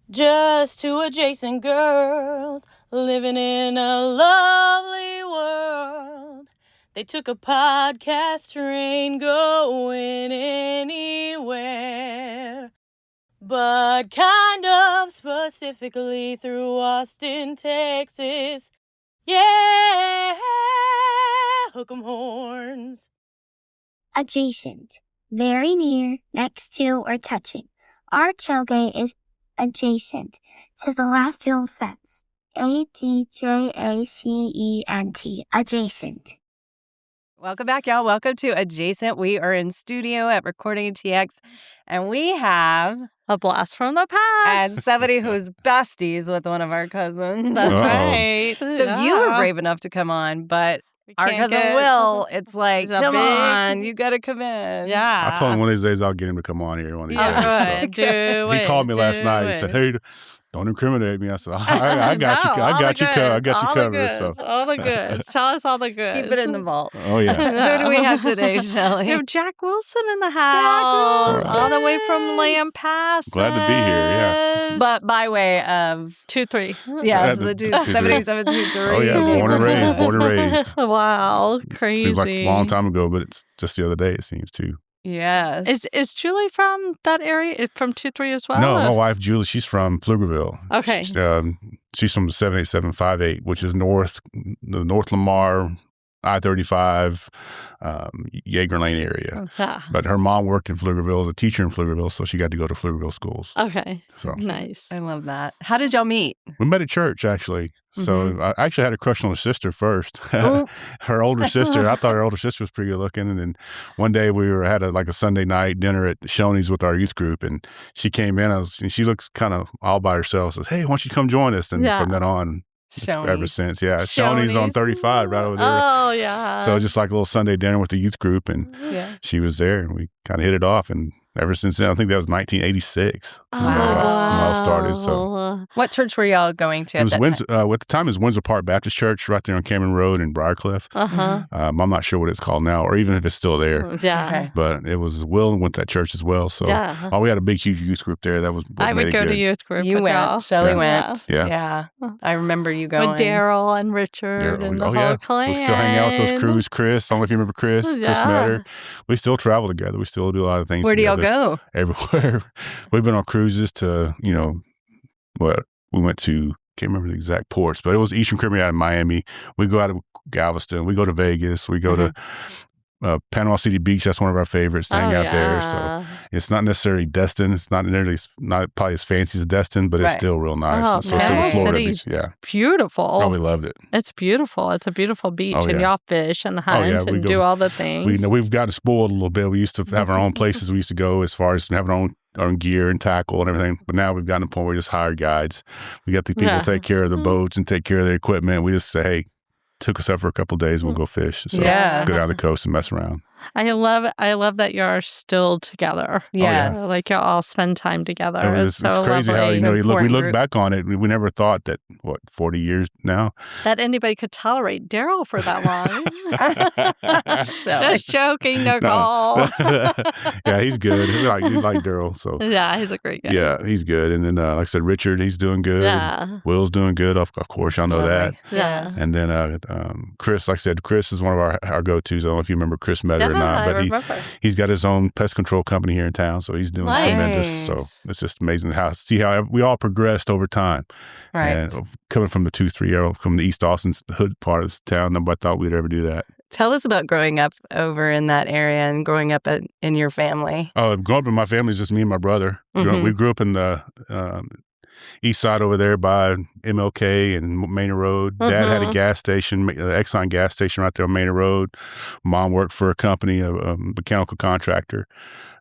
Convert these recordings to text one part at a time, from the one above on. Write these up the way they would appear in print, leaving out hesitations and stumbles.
Just two adjacent girls living in a lovely world. They took a podcast train going anywhere, but kind of specifically through Austin, Texas. Yeah, hook 'em horns. Adjacent. Very near, next to, or touching. Our tailgate is adjacent to the left field fence. ADJACENT. Adjacent. Welcome back, y'all. Welcome to Adjacent. We are in studio at Recording TX, and we have a blast from the past. And somebody who's besties with one of our cousins. That's right. So you were brave enough to come on, but our cousin Will, it's like, come on, you got to come in. Yeah. I told him one of these days I'll get him to come on here one of these days. Do he called me last night. He said, "Hey, don't incriminate me." I said, I got you. I got you covered. So all the goods. Tell us all the goods. Keep it in the vault. Oh yeah. Who do we have today, Shelly? We have Jack Wilson in the house, all the way from Lamb Pass. Glad to be here. Yeah. But by way of 2-3. Yes, the 7723. Oh yeah, born and raised. Wow, crazy. Seems like a long time ago, but it's just the other day. It seems too. Yes. Is Julie from that area? From 2-3 as well? No, my wife Julie. She's from Pflugerville. Okay. She's from the 78758, which is North Lamar, I-35, Yeager Lane area. But her mom worked in Pflugerville as a teacher in Pflugerville, so she got to go to Pflugerville schools. Okay. So nice. I love that. How did y'all meet? We met at church, actually. So I actually had a crush on her sister first. Her older sister. I thought her older sister was pretty good looking. And then one day we had a Sunday night dinner at Shony's with our youth group, and she came in. And she looks kind of all by herself. Says, "Hey, why don't you come join us?" And from then on. Ever since, Shony's on 35 right over there. Oh, yeah. So just like a little Sunday dinner with the youth group, and she was there, and we kind of hit it off. And ever since then, I think that was 1986 when I started. So, what church were y'all going to? It was at the time it was Windsor Park Baptist Church right there on Cameron Road in Briarcliff. I'm not sure what it's called now, or even if it's still there. Yeah. Okay. But it was Will went to that church as well. So we had a big, huge youth group there. That was I would go to youth group. You went. Shelly went. Yeah. I remember you going. With Daryl and Richard and the whole clan. We still hang out with those crews. Chris, I don't know if you remember Chris. Chris Metter. We still travel together. We still do a lot of things. Where do y'all go? Everywhere. We've been on cruises to, we went to, can't remember the exact ports, but it was Eastern Caribbean out of Miami. We go out of Galveston. We go to Vegas. We go to Panama City Beach. That's one of our favorites to hang out there. So it's not necessarily Destin. It's not probably as fancy as Destin, but it's still real nice. Oh, so still the Florida Beach. Beautiful. Probably loved it. It's beautiful. It's a beautiful beach, and y'all fish and hunt and do all the things. We've gotten spoiled a little bit. We used to have our own places we used to go as far as having our own gear and tackle and everything. But now we've gotten to the point where we just hire guides. We got the people to take care of the boats and take care of their equipment. We just say, hey, took us out for a couple of days, we'll go fish. So go down the coast and mess around. I love that you're still together. Yes. Like you all spend time together. It's so crazy lovely. how, we look back on it. We never thought that, 40 years now? That anybody could tolerate Daryl for that long. Just joking, Nicole. Yeah, he's good. We like Daryl. So yeah, he's a great guy. Yeah, he's good. And then, like I said, Richard, he's doing good. Yeah. Will's doing good. Of course, y'all know that. Yeah. And then Chris, like I said, Chris is one of our go-tos. I don't know if you remember Chris Metter or not, but he's got his own pest control company here in town, so he's doing tremendous. So it's just amazing see how we all progressed over time. Right. And coming from the 2-3 from the East Austin's hood part of town, nobody thought we'd ever do that. Tell us about growing up over in that area and growing up in your family. Growing up in my family is just me and my brother. We grew up in the east side over there by MLK and Manor Road. Dad had a gas station, Exxon gas station right there on Manor Road. Mom worked for a company, a mechanical contractor.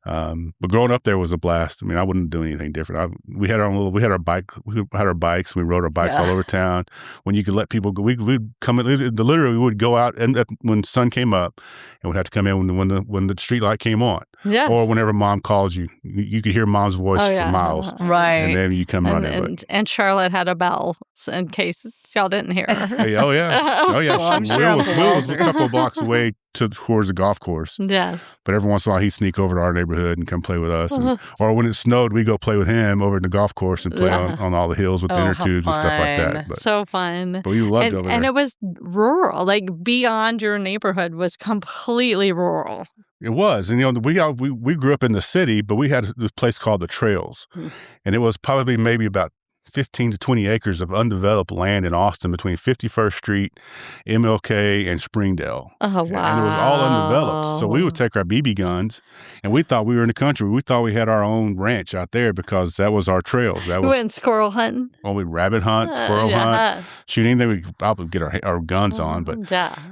But growing up there was a blast. I mean, I wouldn't do anything different. We had our bikes. We rode our bikes all over town. When you could let people go, we'd come in. Literally, we would go out and when the sun came up, and we'd have to come in when the street light came on. Yes. Or whenever mom calls you, you could hear mom's voice for miles. Right. And then you come running. And Charlotte had a bell in case y'all didn't hear her. Hey, oh, yeah. Oh, yeah. Well, I'm Will sure was a couple of blocks away towards the golf course. Yes. But every once in a while, he'd sneak over to our neighborhood and come play with us. Or when it snowed, we'd go play with him over in the golf course and play on all the hills with inner tubes and stuff like that. But, so fun. But we loved over there. And it was rural. Like, beyond your neighborhood was completely rural. It was. And, we grew up in the city, but we had this place called The Trails. And it was probably maybe about 15 to 20 acres of undeveloped land in Austin between 51st Street, MLK, and Springdale. Oh, wow. And it was all undeveloped. So we would take our BB guns, and we thought we were in the country. We thought we had our own ranch out there because that was our trails. That was, we went squirrel hunting. Well, we rabbit hunt, squirrel hunt, shoot anything we could probably get our guns on. But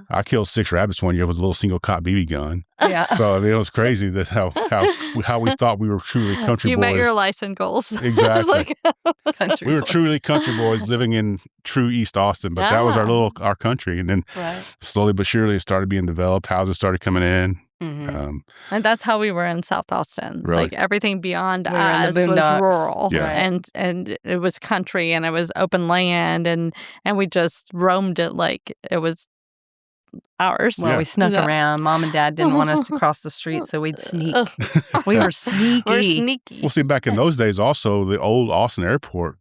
I killed 6 rabbits one year with a little single cop BB gun. Yeah. So it was crazy that how we thought we were truly country boys. You met your license goals. Exactly. Country we were boys. Truly country boys living in true East Austin, but that was our country. And then slowly but surely it started being developed. Houses started coming in. And that's how we were in South Austin. Really? Like, everything beyond We were in us the was boondocks. rural. Yeah. And it was country, and it was open land, and we just roamed it like it was ours. Well, we snuck around. Mom and Dad didn't want us to cross the street, so we'd sneak. We were sneaky. We're sneaky. Well, see, back in those days, also the old Austin Airport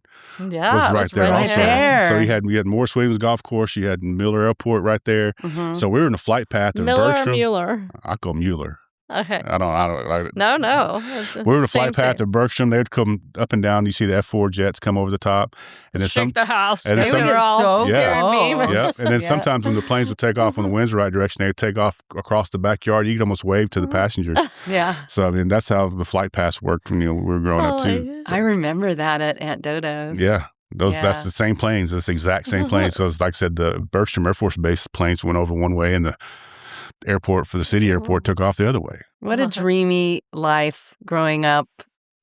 Yeah, was it right there. right Also, there. so you had Morris Williams Golf Course, you had Miller Airport right there. So we were in the flight path of Miller or Bergstrom. Mueller? I call Mueller. Okay. I don't. No. We were in the flight path of Bergstrom. They would come up and down. You see the F4 jets come over the top, and then Shake the house. and then They some- were all so there in close. Beamers. Yeah, and then Yeah. sometimes when the planes would take off when the wind's the right direction, they'd take off across the backyard. You could almost wave to the passengers. Yeah. So I mean, that's how the flight paths worked when we were growing up too. I remember that at Aunt Dodo's. Yeah. That's Yeah. the same planes. That's the exact same planes. Because like I said, the Bergstrom Air Force Base planes went over one way and the airport for the city airport took off the other way. What a dreamy life growing up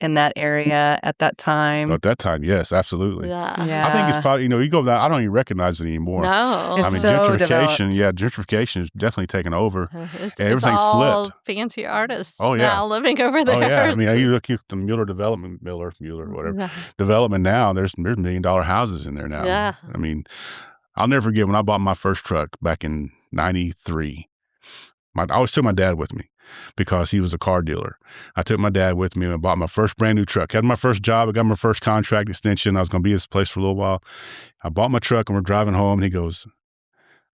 in that area at that time. At that time, yes, absolutely. Yeah. I think it's probably, you go down, I don't even recognize it anymore. No. It's I mean, so gentrification, developed. Gentrification is definitely taken over. It's everything's all flipped. fancy artists Oh, yeah. now living over there. Oh, yeah. I mean, you look at the Mueller, whatever. Development now, there's $1 million houses in there now. Yeah. I mean, I'll never forget when I bought my first truck back in 93. I always took my dad with me because he was a car dealer. I took my dad with me and bought my first brand new truck. Had my first job. I got my first contract extension. I was going to be at this place for a little while. I bought my truck and we're driving home and he goes,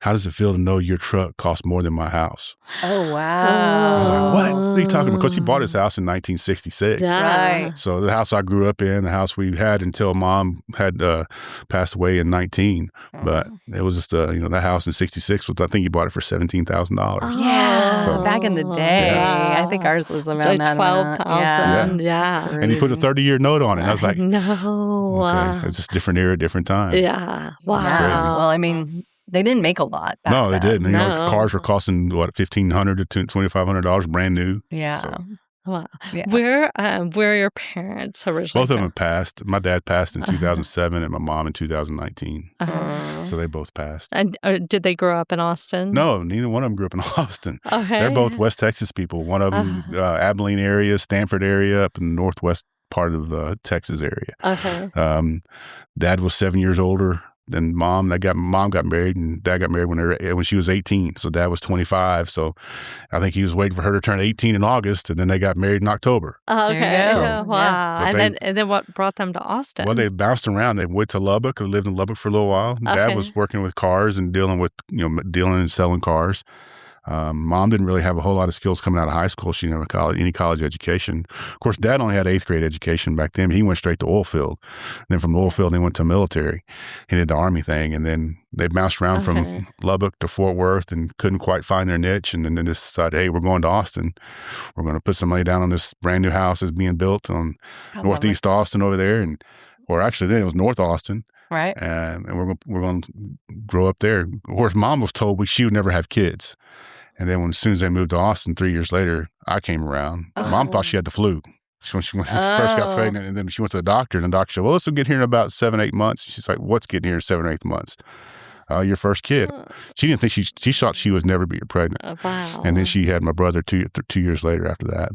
"How does it feel to know your truck costs more than my house?" Oh, wow. I was like, "What? What are you talking about?" Because he bought his house in 1966. Right. So the house I grew up in, the house we had until mom had passed away in 19. But it was just, that house in 66, I think he bought it for $17,000. Yeah. So- Back in the day. Yeah. I think ours was around Like that 12,000. Yeah. And he put a 30-year note on it. And I was like, no. okay, it's just different era, different time. Yeah. Wow. It's crazy. Well, I mean, they didn't make a lot back No, they then. didn't. No. Cars were costing, $1,500 to $2,500 brand new. Yeah. So- Wow. Yeah. Where are your parents originally? Both of them passed. My dad passed in 2007 and my mom in 2019. Mm. So they both passed. And did they grow up in Austin? No, neither one of them grew up in Austin. Okay. They're both West Texas people. One of them, Abilene area, Stanford area, up in the northwest part of the Texas area. Okay. Dad was 7 years older than mom. Mom got married, and dad got married when she was 18. So dad was 25. So I think he was waiting for her to turn 18 in August, and then they got married in October. Oh, There you okay. go. Yeah. Wow. But And then what brought them to Austin? Well, they bounced around. They went to Lubbock. They lived in Lubbock for a little while. Dad Okay. was working with cars and dealing and selling cars. Mom didn't really have a whole lot of skills coming out of high school. She didn't have any college education. Of course, Dad only had 8th grade education back then. He went straight to oil field. And then from the oil field, he went to military. He did the Army thing. And then they bounced around from Lubbock to Fort Worth and couldn't quite find their niche. And then they decided, hey, we're going to Austin. We're going to put some money down on this brand new house that's being built on Northeast Austin over there. Or actually, then it was North Austin. Right. And we're going to grow up there. Of course, Mom was told she would never have kids. And then as soon as they moved to Austin 3 years later, I came around. Mom thought she had the flu. When she first got pregnant, and then she went to the doctor, and the doctor said, well, this will get here in about 7-8 months. She's like, what's getting here in 7 or 8 months? your first kid. She didn't think she thought she was never be pregnant. Wow. And then she had my brother 2 years later after that.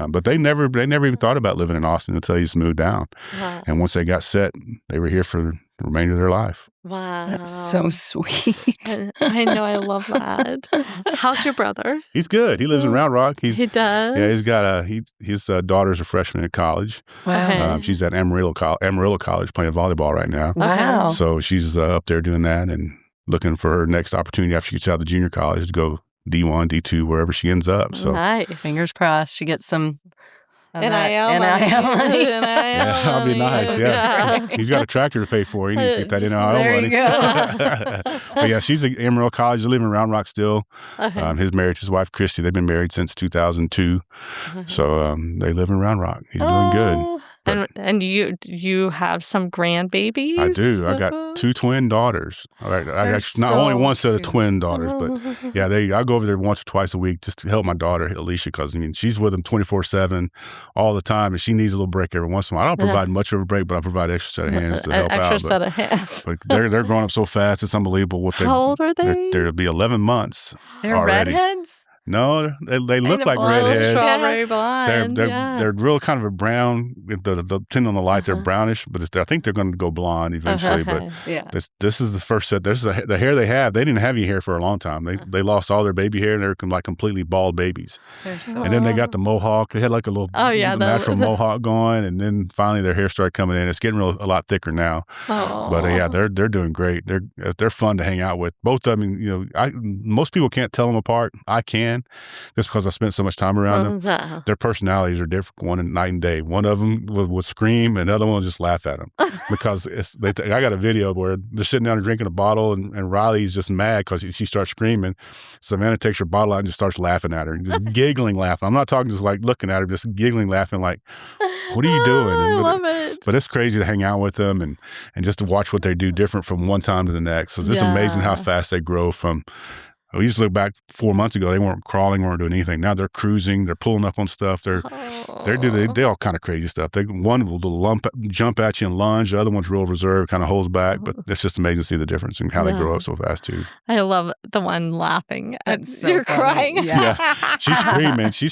But they never even thought about living in Austin until they just moved down. Wow. And once they got set, they were here for the remainder of their life. Wow. That's so sweet. I know. I love that. How's your brother? He's good. He lives in Round Rock. He does? Yeah, he's got his daughter's a freshman at college. Wow. She's at Amarillo College playing volleyball right now. Wow. So she's up there doing that and looking for her next opportunity after she gets out of the junior college to go D1, D2, wherever she ends up. So nice. Fingers crossed she gets some NIL money. Yeah, that'll be nice. Yeah. He's got a tractor to pay for. He needs to get that NIL money. There you go. But yeah, she's at Amarillo College. They live in Round Rock still. He's married to his wife, Christy. They've been married since 2002. So they live in Round Rock. He's doing good. And you have some grandbabies? I do. I got 2 twin daughters. I actually, not only one set of twin daughters, but yeah, I go over there once or twice a week just to help my daughter, Alicia, because she's with them 24/7 all the time, and she needs a little break every once in a while. I don't provide much of a break, but I provide an extra set of hands to help out. Extra set of hands. But they're growing up so fast, it's unbelievable. How old are they? They'll be 11 months. They're already. Redheads? No, they look like redheads. Strawberry blonde. They're real kind of a brown. Depending on the light, they're brownish, but I think they're going to go blonde eventually. But this is the first set. This is the hair they have. They didn't have any hair for a long time. They lost all their baby hair, and they're like completely bald babies. And then they got the mohawk. They had like a little natural mohawk going, and then finally their hair started coming in. It's getting a lot thicker now. But yeah, they're doing great. They're fun to hang out with. Both of them, most people can't tell them apart. I can. Just because I spent so much time around them. Their personalities are different, night and day. One of them would scream, and the other one would just laugh at them. Because I got a video where they're sitting down and drinking a bottle, and Riley's just mad because she starts screaming. Savannah takes her bottle out and just starts laughing at her, and just giggling, laughing. I'm not talking just like looking at her, just giggling, laughing like, what are you doing? I love it. But it's crazy to hang out with them and just to watch what they do different from one time to the next. So it's amazing how fast they grow from... We used to look back 4 months ago. They weren't crawling, weren't doing anything. Now they're cruising. They're pulling up on stuff. They all kind of crazy stuff. One will jump at you and lunge. The other one's real reserved, kind of holds back. But it's just amazing to see the difference in how they grow up so fast too. I love the one laughing. So you're funny. crying. Yeah, she's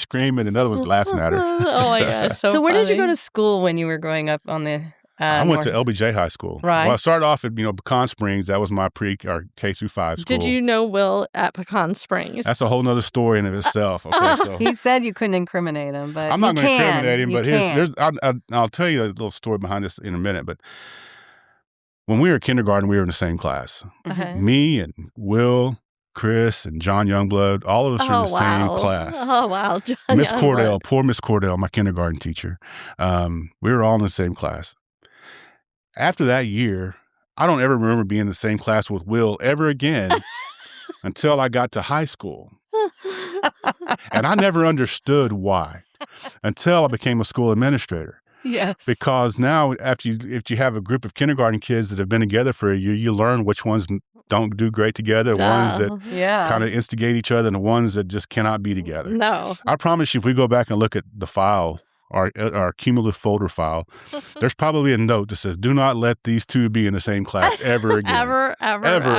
screaming, and the other one's laughing at her. Oh my gosh, So where did you go funny. to school when you were growing up on the? I went to LBJ High School. Right. Well, I started off at Pecan Springs. That was my K through 5 school. Did you know Will at Pecan Springs? That's a whole nother story in of itself. Okay, so He said you couldn't incriminate him, but I'm not going to incriminate him. But I'll tell you a little story behind this in a minute. But when we were in kindergarten, we were in the same class. Me and Will, Chris, and John Youngblood, all of us were in the same class. Oh, wow. John Miss Youngblood. Cordell, poor Miss Cordell, my kindergarten teacher. We were all in the same class. After that year, I don't ever remember being in the same class with Will ever again until I got to high school. And I never understood why until I became a school administrator. Yes. Because now, if you have a group of kindergarten kids that have been together for a year, you learn which ones don't do great together, the ones that kind of instigate each other, and the ones that just cannot be together. No. I promise you, if we go back and look at the file, our cumulative folder file, there's probably a note that says, do not let these two be in the same class ever again. ever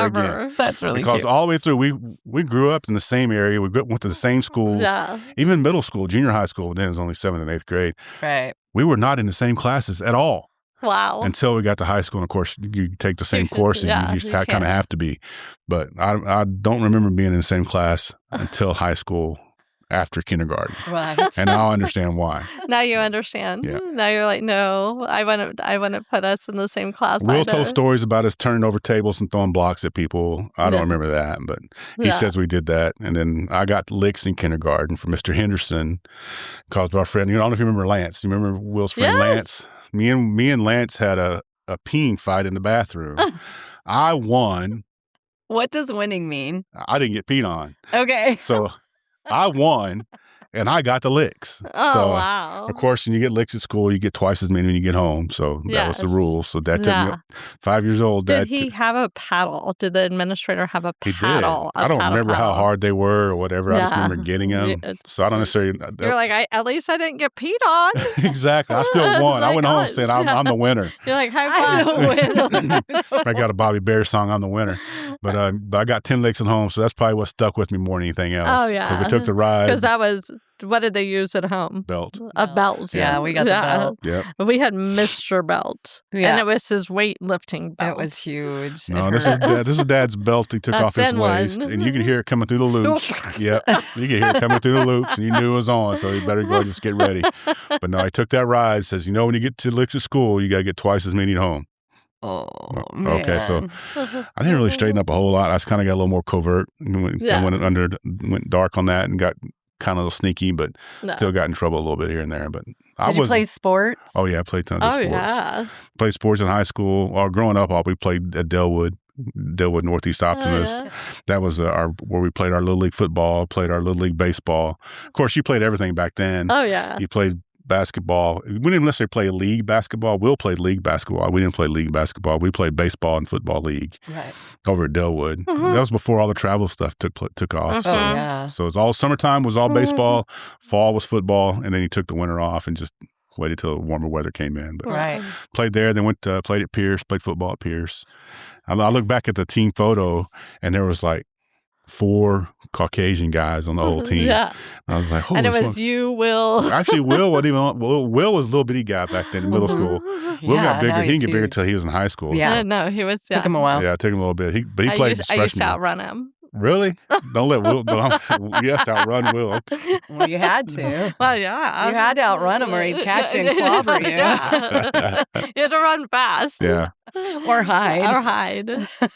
again. That's really because cute. all the way through, we grew up in the same area. We went to the same schools. Yeah. Even middle school, junior high school, then it was only 7th and 8th grade. Right. We were not in the same classes at all. Wow. Until we got to high school. And of course, you take the same courses. You just kind of have to be. But I don't remember being in the same class until high school. After kindergarten. Right. And now I understand why. Now you understand. Yeah. Now you're like, no, I want to put us in the same class. Will told stories about us turning over tables and throwing blocks at people. I don't remember that, but he says we did that. And then I got licks in kindergarten from Mr. Henderson because our friend, I don't know if you remember Lance. You remember Will's friend Lance? Me and Lance had a peeing fight in the bathroom. I won. What does winning mean? I didn't get peed on. Okay. So I won, And I got the licks. Oh, so, wow. Of course, when you get licks at school, you get twice as many when you get home. So that was the rule. So Dad took me 5 years old. Did he have a paddle? Did the administrator have a paddle? He did. I don't remember how hard they were or whatever. I just remember getting them. So I don't necessarily. You're like, at least I didn't get peed on. Exactly. I still won. I went home saying I'm the winner. You're like, high five. I got a Bobby Bear song, I'm the winner. But I got 10 licks at home, so that's probably what stuck with me more than anything else. Oh, yeah. Because we took the ride. Because that was, what did they use at home? Belt. A belt. Yeah, we got the belt. Yep. We had Mr. Belt. Yeah. And it was his weightlifting belt. It was huge. No, this is Dad's belt he took off his waist. And you could hear it coming through the loops. Yep. You could hear it coming through the loops, and you knew it was on, so you better go just get ready. But no, he took that ride, says, when you get to licks at school, you got to get twice as many at home. Oh, man. Okay, so I didn't really straighten up a whole lot. I just kind of got a little more covert. Went dark on that and got kind of a little sneaky, but still got in trouble a little bit here and there. But Did you play sports? Oh, yeah, I played tons of sports. Yeah. Played sports in high school. Or growing up, we played at Delwood Northeast Optimist. Oh, yeah. That was where we played our Little League football, played our Little League baseball. Of course, you played everything back then. Oh, yeah. You played basketball. We didn't necessarily play league basketball. Will played league basketball. We didn't play league basketball. We played baseball and football league over at Delwood. That was before all the travel stuff took off. So it was all summertime was all baseball, fall was football, and then you took the winter off and just waited till warmer weather came in. But played there, then played at Pierce, played football at Pierce. I look back at the team photo, and there was like 4 Caucasian guys on the whole team. Yeah. And I was like, holy And it was smokes. you, Will. Actually, Will wasn't even Will was a little bitty guy back then in middle school. Will got bigger. He didn't get bigger until he was in high school. Yeah. No, he was. Took him a while. Yeah, it took him a little bit. But he played his freshman I used to year. outrun him. Really? Don't let Will. You have to outrun Will. Well, you had to. Well, yeah. You had to outrun him or he'd catch you and clobber you. Yeah. You had to run fast. Yeah. Or hide.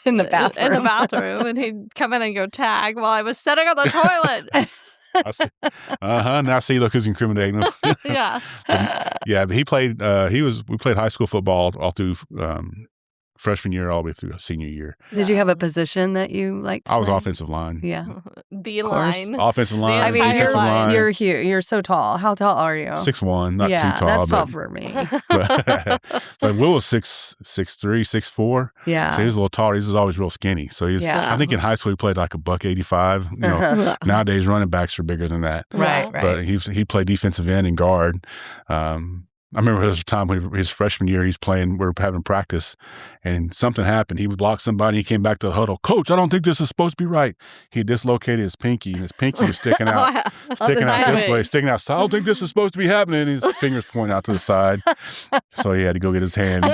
In the bathroom. In the bathroom. And he'd come in and go tag while I was sitting on the toilet. Now see, look, who's incriminating him. Yeah. But he played. We played high school football all through freshman year all the way through senior year. Did you have a position that you liked? I was offensive line. Yeah. D-line. Offensive line. I mean, defensive line. you're huge. You're so tall. How tall are you? 6'1", not too tall. That's tall for me. But Will was 6'3", 6'4". Yeah. So he was a little taller. He was always real skinny. So I think in high school he played like $185. You know, nowadays running backs are bigger than that. Right. But he played defensive end and guard. I remember there was a time when his freshman year, he's playing, we're having practice, and something happened. He would block somebody. He came back to the huddle. Coach, I don't think this is supposed to be right. He dislocated his pinky, and his pinky was sticking out, sticking out this way, sticking out. So I don't think this is supposed to be happening. And his fingers pointing out to the side. So he had to go get his hand.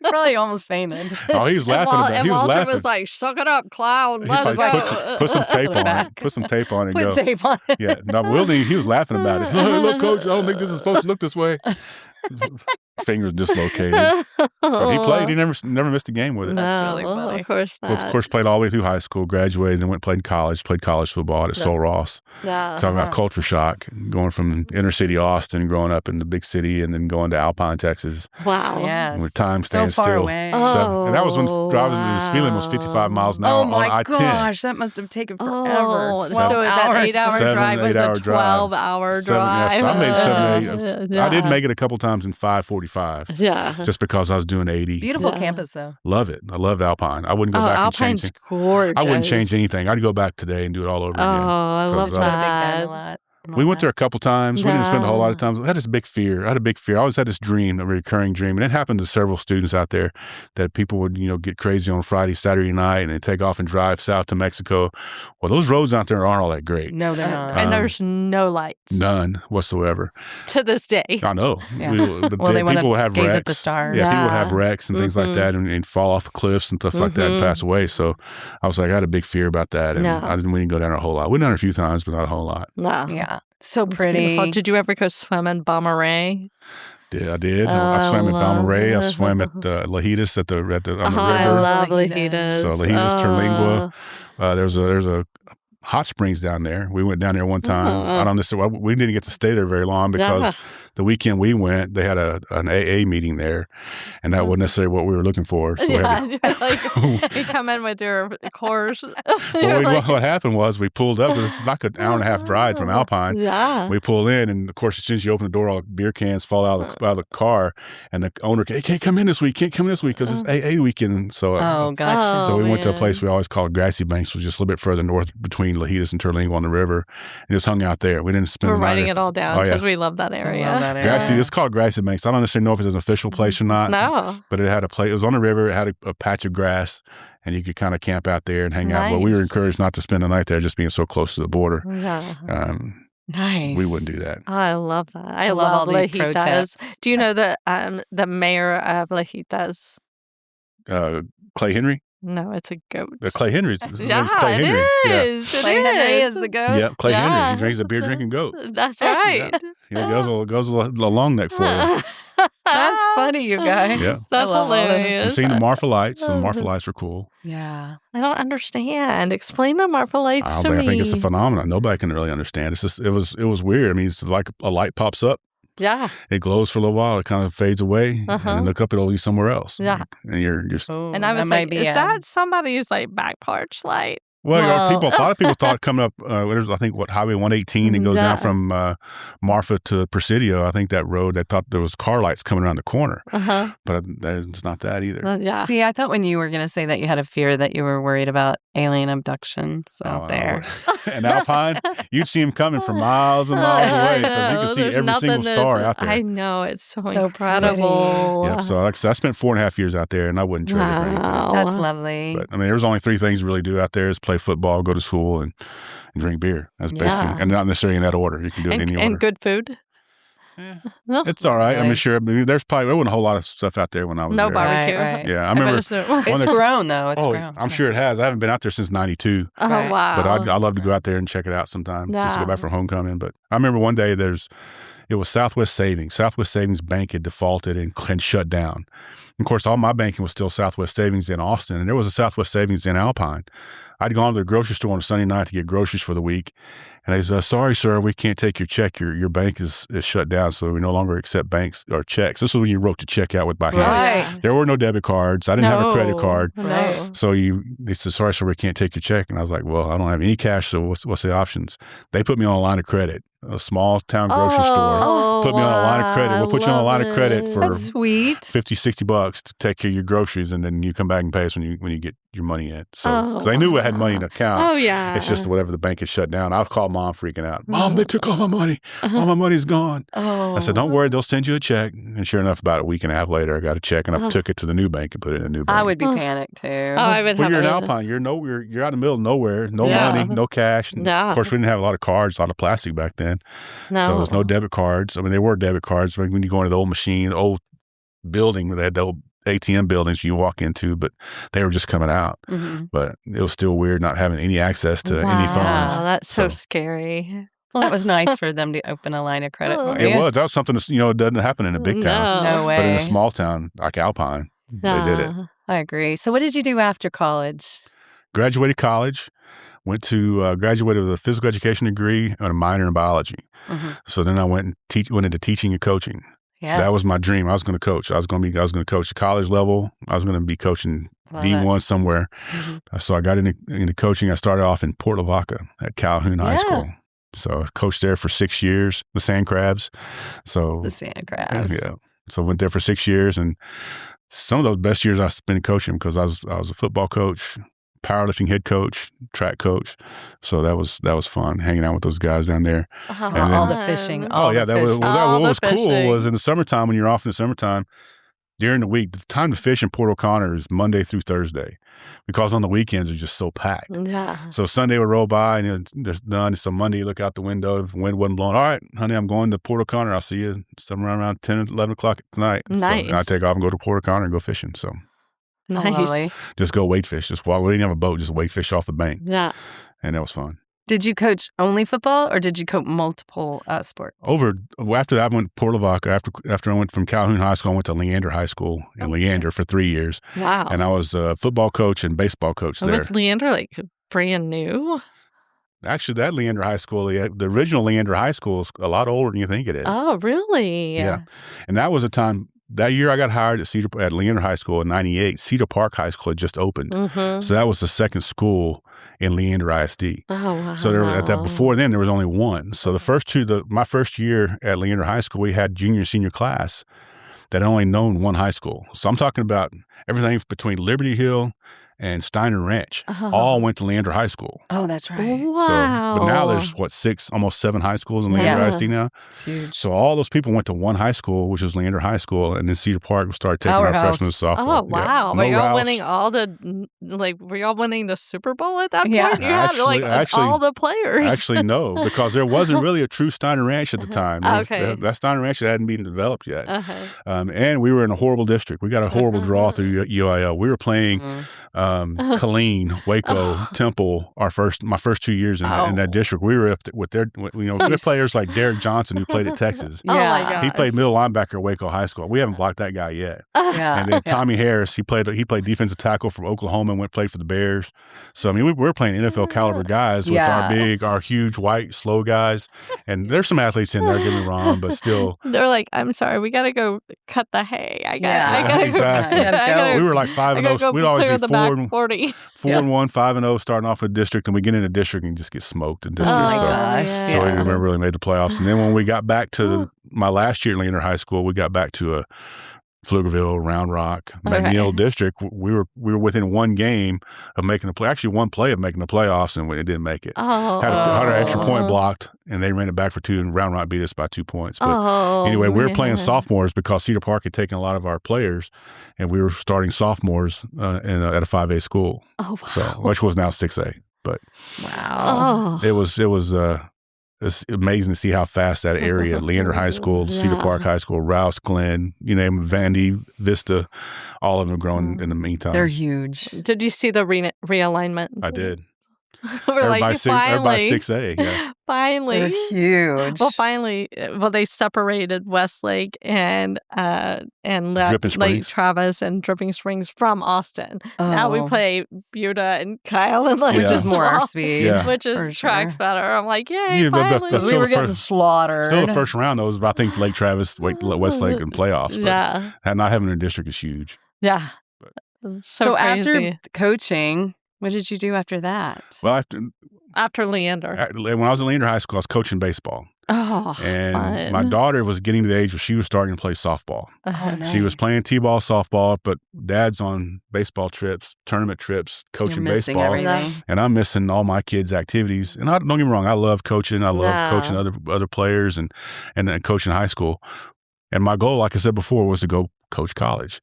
Probably almost fainted. Oh, he was laughing about it. He was Walter laughing. was like, suck it up, clown. I was like, put some tape on it. Put some tape on it and go. Put tape on it. Yeah. No, Will, he was laughing about it. Hey, look, Coach, I don't think this is supposed to look this way. Fingers dislocated. But he played. He never missed a game with it. That's really funny. Of course not. Of course, played all the way through high school, graduated, and played college football at Sol Ross. Talking about culture shock, going from inner city Austin, growing up in the big city, and then going to Alpine, Texas. Wow. Yes. Where time stands so far still. away. And that was when the speed limit was 55 miles an hour Oh my on I-10. gosh, that must have taken forever. Oh, 12 so that hours. 8-hour drive was a 12-hour drive. Yes, I made 7 8. Yeah. I did make it a couple times in 5:45. Yeah. Just because I was doing 80. Beautiful campus, though. Love it. I love Alpine. I wouldn't go back and change Alpine's it. gorgeous. I wouldn't change anything. I'd go back today and do it all over again. I love Because, that. A lot. We went there a couple times. We didn't spend a whole lot of No. time. I had this big fear. I had a big fear. I always had this dream, a recurring dream. And it happened to several students out there that people would, get crazy on Friday, Saturday night, and then take off and drive south to Mexico. Well, those roads out there aren't all that great. No, they're not. And there's no lights. None whatsoever. To this day. I know. Yeah. But Well, they want people would to have gaze wrecks. at the stars. Yeah, people would Yeah. have wrecks and things like that and fall off cliffs and stuff like that and pass away. So I was like, I had a big fear about that. And we didn't go down there a whole lot. We went down there a few times, but not a whole lot. No. Yeah. So It's pretty. beautiful. Did you ever go swim in Bomberay? I did. I swam at Bomberay. I swam at Lajitas on the river. I love Lajitas. Lajitas. So Lajitas, Terlingua. There's a hot springs down there. We went down there one time. I don't necessarily. We didn't get to stay there very long because the weekend we went, they had an AA meeting there, and that wasn't necessarily what we were looking for. So you come in with your course. What happened was we pulled up. It was like an hour and a half drive from Alpine. Yeah. We pull in, and of course, as soon as you open the door, all the beer cans fall out of the car, and the owner, hey, can't come in this week because it's AA weekend. So, gotcha. So we went to a place we always called Grassy Banks, which was just a little bit further north between Lajitas and Terlingo on the river, and just hung out there. We didn't spend. We're the night writing it all down because we love that area. Grassy, it's called Grassy Banks. I don't necessarily know if it's an official place or not. No, but it had a place. It was on the river. It had a patch of grass, and you could kind of camp out there and hang out. But we were encouraged not to spend the night there, just being so close to the border. Yeah. Nice. We wouldn't do that. I love that. I all love these Lajitas. pro tips. Do you know the mayor of Lajitas? Clay Henry? No, it's a goat. Clay Henry's. His name's Yeah, Clay it Henry. is. Yeah. Clay Henry is the goat. Yeah, Clay Yeah. Henry. He drinks a beer drinking goat. That's right. Yeah, goes a long neck for you. That's funny, you guys. Yeah. That's I love all this. hilarious. I've seen the Marfa lights. The Marfa lights were cool. Yeah. I don't understand. Explain the Marfa lights to me. I think it's a phenomenon. Nobody can really understand. It's just it was weird. I mean, it's like a light pops up. Yeah. It glows for a little while. It kind of fades away, and then look up, it'll be somewhere else. Yeah. And you're just. And I was like, is that somebody's like back porch light? Well, a lot of people thought coming up, there's, I think, Highway 118, it goes down from Marfa to Presidio. I think that road, they thought there was car lights coming around the corner. But it's not that either. Yeah. See, I thought when you were going to say that you had a fear that you were worried about alien abductions out there. And Alpine, you'd see them coming from miles and miles away because you can see every single star out there. I know. It's so incredible. Yeah, so like I said, I spent 4.5 years out there, and I wouldn't trade it for anything. That's lovely. But I mean, there's only 3 things to really do out there: is play football, go to school, and drink beer. That's basically, and not necessarily in that order. You can do it in any order. And good food. It's all right. I mean, sure. I mean, there wasn't a whole lot of stuff out there when I was there. No barbecue. Right. Yeah, I remember. It's grown, though. It's grown. I'm sure it has. I haven't been out there since '92. Oh, wow. But I'd love to go out there and check it out sometime, just to go back from homecoming. But I remember one day it was Southwest Savings. Southwest Savings Bank had defaulted and shut down. Of course, all my banking was still Southwest Savings in Austin, and there was a Southwest Savings in Alpine. I'd gone to the grocery store on a Sunday night to get groceries for the week, and they said, "Sorry, sir, we can't take your check. Your bank is shut down, so we no longer accept banks or checks." This was when you wrote the check out by hand. Right. There were no debit cards. I didn't have a credit card. No. So they said, "Sorry, sir, we can't take your check." And I was like, "Well, I don't have any cash, so what's the options?" They put me on a line of credit. A small town grocery store put me on a line of credit. We'll put you on a line of credit for That's sweet. $50-$60 to take care of your groceries, and then you come back and pay us when you get your money in. So they knew I had money in the account. Oh, yeah. It's just whatever the bank is shut down. I've called Mom freaking out. "Mom, they took all my money. All my money's gone." I said, "Don't worry, they'll send you a check." And sure enough, about a week and a half later, I got a check, and I took it to the new bank and put it in a new bank. I would be panicked, too. I would Well, have you're in a- Alpine. You're out in the middle of nowhere. No money, no cash. Yeah. Of course, we didn't have a lot of cards, a lot of plastic back then. So there's no debit cards. I mean, there were debit cards. I mean, when you go into the old machine, old building, they had the old ATM buildings you walk into, but they were just coming out. But it was still weird not having any access to any funds. Wow, that's so scary. Well, it was nice for them to open a line of credit for you. It was. That was something that, doesn't happen in a big town. No way. But in a small town like Alpine, they did it. I agree. So what did you do after college? Graduated college, went to graduated with a physical education degree and a minor in biology. So then I went into teaching and coaching. Yes. That was my dream. I was going to coach. I was going to coach the college level. I was going to be coaching D1 somewhere. So I got into coaching. I started off in Port Lavaca at Calhoun High School. So I coached there for 6 years, the Sand Crabs. So The Sand Crabs. Yeah. So I went there for 6 years, and some of those best years I spent coaching because I was a football coach, powerlifting head coach, track coach. So that was fun hanging out with those guys down there. And all the fishing. What was cool was in the summertime, when you're off in the summertime, during the week, the time to fish in Port O'Connor is Monday through Thursday, because on the weekends are just so packed. Yeah. So Sunday would roll by and it's done. So Monday you look out the window, if the wind wasn't blowing, "All right, honey, I'm going to Port O'Connor. I'll see you somewhere around 10, 11 o'clock at night." Nice. So I take off and go to Port O'Connor and go fishing. So Nice. just go wade fish. Just walk. We didn't have a boat, just wade fish off the bank. Yeah. And that was fun. Did you coach only football, or did you coach multiple sports? After that, I went to Port Lavaca. After I went from Calhoun High School, I went to Leander High School in Leander for 3 years. Wow. And I was a football coach and baseball coach there. Was Leander like brand new? Actually, that Leander High School, the original Leander High School is a lot older than you think it is. Oh, really? Yeah. And that was a time, that year I got hired at Leander High School in 98. Cedar Park High School had just opened. So that was the second school in Leander ISD. Oh, wow. So before then, there was only one. So my first year at Leander High School, we had junior and senior class that had only known one high school. So I'm talking about everything between Liberty Hill and Steiner Ranch all went to Leander High School. Oh, that's right. Wow. But now there's, almost 7 high schools in Leander ISD now? It's huge. So all those people went to one high school, which is Leander High School, and then Cedar Park started taking our freshmen and sophomore. Oh, wow. Yeah. Were y'all winning were y'all winning the Super Bowl at that point? You had all the players. Actually, no, because there wasn't really a true Steiner Ranch at the time. That Steiner Ranch hadn't been developed yet. And we were in a horrible district. We got a horrible draw through UIL. We were playing Killeen, Waco, Temple, my first 2 years in that district. We were up with their players like Derek Johnson, who played at Texas. Oh, my God. He played middle linebacker at Waco High School. We haven't blocked that guy yet. And then Tommy Harris, he played defensive tackle from Oklahoma and played for the Bears. So, I mean, we're playing NFL caliber guys with our huge, white, slow guys. And there's some athletes in there, don't get me wrong, but still. They're like, I'm sorry, we got to go cut the hay. I got to Exactly. We were like 5-0. We'd always be 4-1, 5-0, starting off with district, and we get into district and just get smoked in district. So we never really made the playoffs. And then when we got back to my last year at Leander High School, we got back to a Pflugerville, Round Rock, McNeil District. We were within one game of making the play. Actually, one play of making the playoffs, and it didn't make it. Had an extra point blocked, and they ran it back for 2, and Round Rock beat us by 2 points. But anyway, we were playing sophomores because Cedar Park had taken a lot of our players, and we were starting Sophomores at a 5A school. Oh, wow. So, which was now 6A. But it was it's amazing to see how fast that area, Leander High School, Cedar Park High School, Rouse, Glen, you name Vandy, Vista, all of them grown in the meantime. They're huge. Did you see the realignment? I did. Everybody 6A. Yeah. Finally. They're huge. Well, they separated Westlake and let Lake Travis and Dripping Springs from Austin. Now we play Buda and Kyle and which is more our speed. Which is tracks better. I'm like, yay, finally. We were getting slaughtered. Still the first round, though, was I think Lake Travis, Westlake in playoffs. But not having a district is huge. Yeah. So after coaching, what did you do after that? Well, after Leander. When I was at Leander High School, I was coaching baseball. Oh, and fun. My daughter was getting to the age where she was starting to play softball. Nice. She was playing t-ball, softball, but Dad's on baseball trips, tournament trips, coaching baseball. Everything. And I'm missing all my kids' activities. And don't get me wrong, I love coaching. I love coaching other players and then coaching high school. And my goal, like I said before, was to go coach college.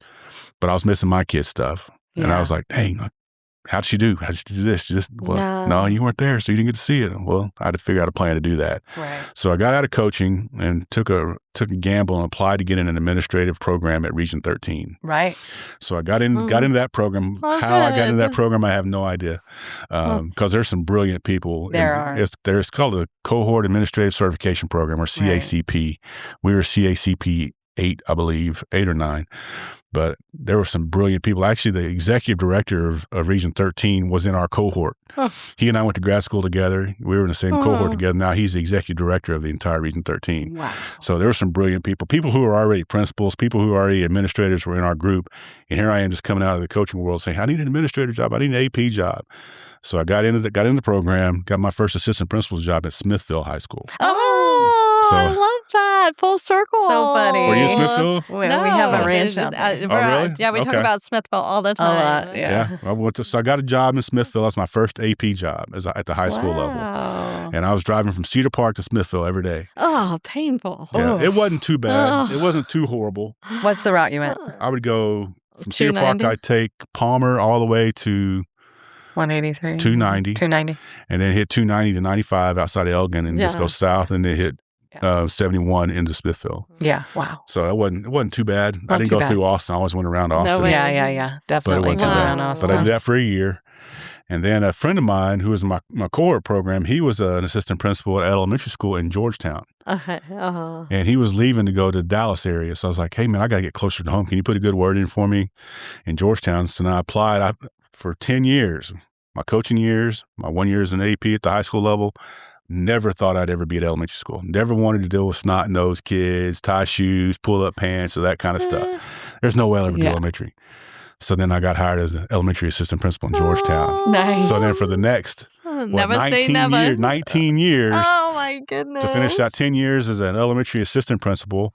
But I was missing my kids' stuff. And I was like, dang, how'd she do? How'd she do this? No, you weren't there, so you didn't get to see it. Well, I had to figure out a plan to do that. Right. So I got out of coaching and took a gamble and applied to get in an administrative program at Region 13. Right. So I got into that program. I got into that program, I have no idea, because there's some brilliant people. It's called a Cohort Administrative Certification Program, or CACP. Right. We were CACP 8, I believe, 8 or 9. But there were some brilliant people. Actually, the executive director of Region 13 was in our cohort. He and I went to grad school together. We were in the same cohort together. Now he's the executive director of the entire Region 13. Wow. So there were some brilliant people who were already principals, people who were already administrators were in our group. And here I am just coming out of the coaching world saying, I need an administrator job. I need an AP job. So I got into the program, got my first assistant principal's job at Smithville High School. I love that. Full circle. So funny. Were you in Smithville? We have a ranch out there. Really? Yeah, we talk about Smithville all the time. Yeah. So I got a job in Smithville. That's my first AP job at the high school level. And I was driving from Cedar Park to Smithville every day. Oh, painful. Yeah, it wasn't too bad. It wasn't too horrible. What's the route you went? I would go from Cedar Park. I'd take Palmer all the way to 183. 290. And then hit 290 to 95 outside of Elgin and just go south and then hit 71 into Smithville. Yeah. Wow. So it wasn't too bad. I didn't go through Austin. I always went around Austin. No, yeah. Definitely. But I did that for a year. And then a friend of mine who was in my cohort program, he was an assistant principal at elementary school in Georgetown. And he was leaving to go to the Dallas area. So I was like, hey, man, I got to get closer to home. Can you put a good word in for me in Georgetown? So now I applied for 10 years. my coaching years, my 1 year as an AP at the high school level, never thought I'd ever be at elementary school. Never wanted to deal with snot-nosed kids, tie shoes, pull-up pants, or that kind of stuff. There's no way I'll ever do elementary. So then I got hired as an elementary assistant principal in Georgetown. Nice. So then for the next 19 years, oh my goodness, to finish that 10 years as an elementary assistant principal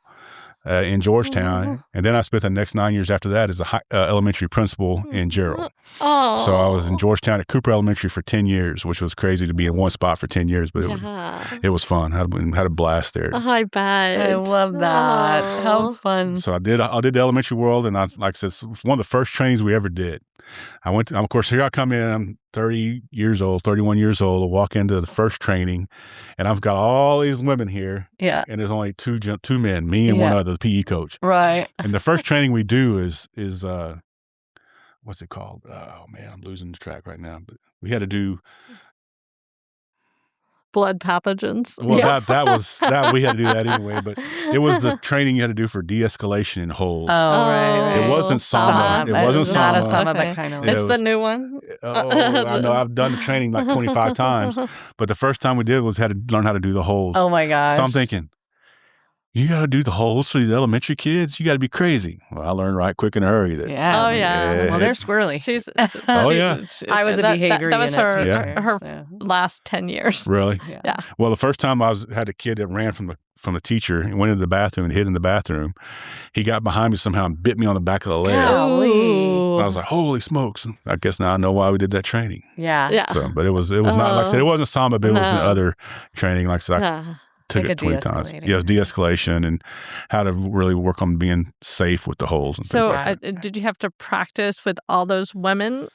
in Georgetown. And then I spent the next 9 years after that as a elementary principal in Gerald. So I was in Georgetown at Cooper Elementary for 10 years, which was crazy to be in one spot for 10 years, but it was fun. I had a blast there. I bet. I love that. How fun. So I did the elementary world, and like I said, it's one of the first trainings we ever did. I went to, of course, here I come in, I'm 31 years old, I walk into the first training, and I've got all these women here. Yeah. And there's only two men, me and one other, the PE coach. Right. And the first training we do is what's it called? Oh man, I'm losing the track right now. But we had to do blood pathogens. Well, that we had to do that anyway, but it was the training you had to do for de-escalation in holds. Oh, right. It wasn't SAMA. It wasn't not SAMA. a SAMA, but kind of. It's the new one. I know. I've done the training like 25 times, but the first time we did was had to learn how to do the holds. Oh my gosh. So I'm thinking, you got to do the holds for these elementary kids? You got to be crazy. Well, I learned right quick in a hurry. That, Well, they're squirrely. I was a behavior That was unit her last 10 years. Really? Yeah. Well, the first time I had a kid that ran from the teacher and went into the bathroom and hid in the bathroom. He got behind me somehow and bit me on the back of the leg. I was like, holy smokes. I guess now I know why we did that training. Yeah. So, but it was not, like I said, it wasn't SAMA, but it was other training. Like I said, I took it 20 times. Yes, de-escalation and how to really work on being safe with the holes. And so like did you have to practice with all those women?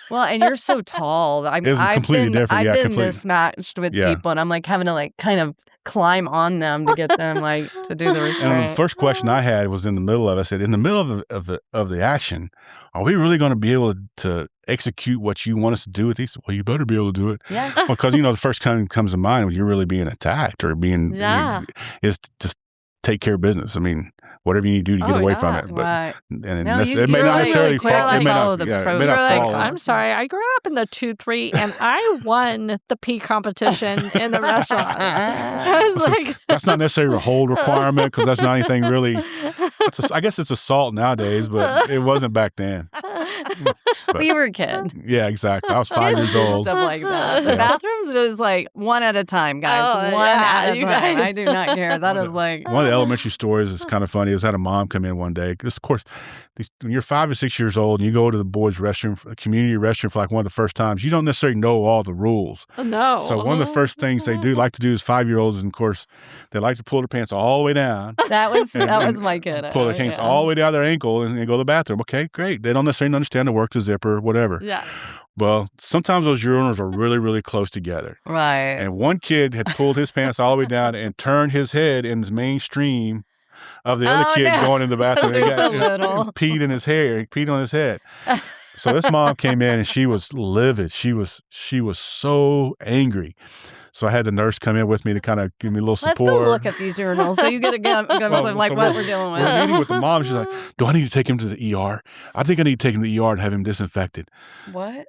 Well, and you're so tall. It was completely different. I've been completely mismatched with people, and I'm like having to like kind of climb on them to get them like to do the restraint. And the first question I had was in the middle of it. I said, in the middle of the action, are we really going to be able to execute what you want us to do with these? Well, you better be able to do it. Yeah. Because, the first time comes to mind when you're really being attacked or being, is to take care of business. I mean, whatever you need to do to get away from it. But, and it may not necessarily fall. It may not fall. I'm sorry. I grew up in the 2-3 and I won the pee competition in the restaurant. I was like, that's not necessarily a hold requirement because that's not anything really. I guess it's assault nowadays, but it wasn't back then. But, we were a kid. Yeah, exactly. I was 5 years old. Stuff like that. The bathrooms was like one at a time, guys. One at a time. I do not care. That is like one of the elementary stories is kind of funny. Is I had a mom come in one day. Because of course, when you're 5 or 6 years old and you go to the boys' restroom, a community restroom for like one of the first times, you don't necessarily know all the rules. No. So one of the first things they like to do as 5-year-olds, and of course, they like to pull their pants all the way down. That was my kid. Pull their pants all the way down their ankle and go to the bathroom. Okay, great. They don't necessarily understand the work the zipper, whatever. Yeah. Well, sometimes those urinals are really, really close together. Right. And one kid had pulled his pants all the way down and turned his head in the mainstream of the other kid going in the bathroom. He peed in his hair. He peed on his head. So this mom came in and she was livid. She was so angry. So I had the nurse come in with me to kind of give me a little support. Let's go look at these urinals so you get a glimpse of what we're dealing with. We're meeting with the mom. She's like, do I need to take him to the ER? I think I need to take him to the ER and have him disinfected. What?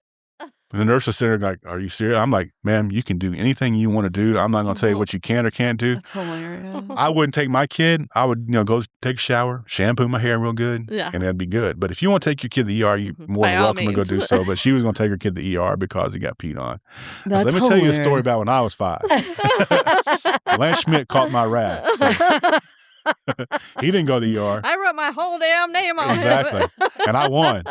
And the nurse was sitting there like, are you serious? I'm like, ma'am, you can do anything you want to do. I'm not going to tell you what you can or can't do. That's hilarious. I wouldn't take my kid. I would, go take a shower, shampoo my hair real good, and that'd be good. But if you want to take your kid to the ER, you're more than welcome to go do so. But she was going to take her kid to the ER because he got peed on. Let me tell you a story about when I was 5. Lance Schmidt caught my rat. So. He didn't go to the ER. I wrote my whole damn name on it. Exactly. And I won.